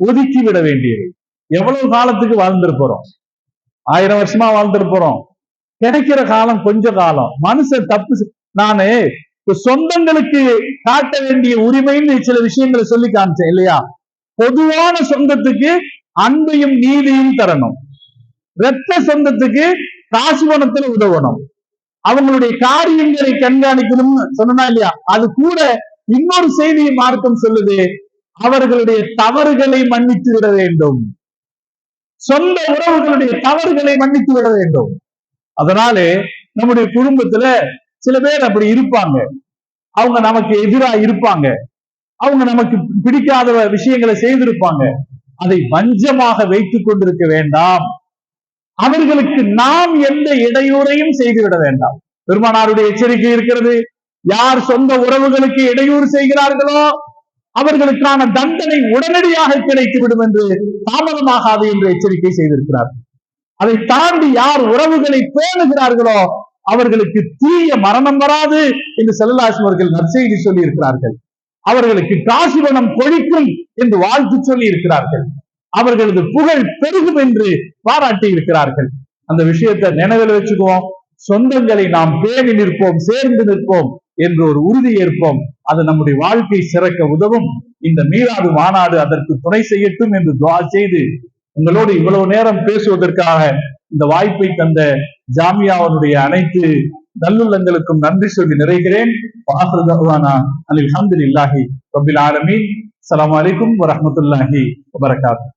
ஒதுக்கி விட வேண்டியது. எவ்வளவு காலத்துக்கு வாழ்ந்திருப்போம்? 1000 வருஷமா வாழ்ந்திருப்போம். கிடைக்கிற காலம் கொஞ்ச காலம். மனுஷன் தப்பு நானு சொந்தங்களுக்கு காட்ட வேண்டிய உரிமைன்னு சில விஷயங்களை சொல்லி காமிச்சேன் இல்லையா? பொதுவான சொந்தத்துக்கு அன்பையும் நீதியும் தரணும். இரத்த சொந்தத்துக்கு காசு பணத்துல உதவணும். அவங்களுடைய காரியங்களை கண்காணிக்கணும்னு சொன்னா இல்லையா? அது கூட இன்னொரு செய்தியை மார்க்கம் சொல்லுது, அவர்களுடைய தவறுகளை மன்னித்து விட வேண்டும். சொந்த உறவுகளுடைய தவறுகளை மன்னித்து விட வேண்டும். அதனாலே நம்முடைய குடும்பத்துல சில பேர் அப்படி இருப்பாங்க. அவங்க நமக்கு எதிராக இருப்பாங்க. அவங்க நமக்கு பிடிக்காத விஷயங்களை செய்திருப்பாங்க. அதை வஞ்சமாக வைத்துக் கொண்டிருக்க வேண்டாம். அவர்களுக்கு நாம் எந்த இடையூறையும் செய்துவிட வேண்டாம். பெருமானாருடைய எச்சரிக்கை இருக்கிறது. யார் சொந்த உறவுகளுக்கு இடையூறு செய்கிறார்களோ அவர்களுக்கான தண்டனை உடனடியாக கிடைத்துவிடும் என்று, தாமதமாகாது என்று எச்சரிக்கை செய்திருக்கிறார். அதை தாண்டி யார் உறவுகளை பேணுகிறார்களோ அவர்களுக்கு தீய மரணம் வராது என்று ஸல்லல்லாஹு அலைஹி வஸல்லம் அவர்கள் நற்செய்தி சொல்லி இருக்கிறார்கள். அவர்களுக்கு காசு பணம் கொழிக்கும் என்று வாழ்த்து சொல்லி இருக்கிறார்கள். அவர்களது புகழ் பெருகும் என்று பாராட்டி இருக்கிறார்கள். அந்த விஷயத்தை நினைவில் வச்சுக்குவோம். சொந்தங்களை நாம் பேணி நிற்போம், சேர்ந்து நிற்போம் என்று ஒரு உறுதி ஏற்போம். அது நம்முடைய வாழ்க்கை சிறக்க உதவும். இந்த மீலாது மாநாடு அதற்கு துணை செய்யட்டும் என்று துஆ செய்து, உங்களோடு இவ்வளவு நேரம் பேசுவதற்காக இந்த வாய்ப்பை தந்த ஜாமியாவுடைய அனைத்து நல்லுள்ளங்களுக்கும் நன்றி சொல்லி நிறைகிறேன். அல்ஹம்துலில்லாஹி ரப்பில் ஆலமீன். அஸ்ஸலாமு அலைக்கும் வரஹ்மத்துல்லாஹி வபரகாத்துஹு.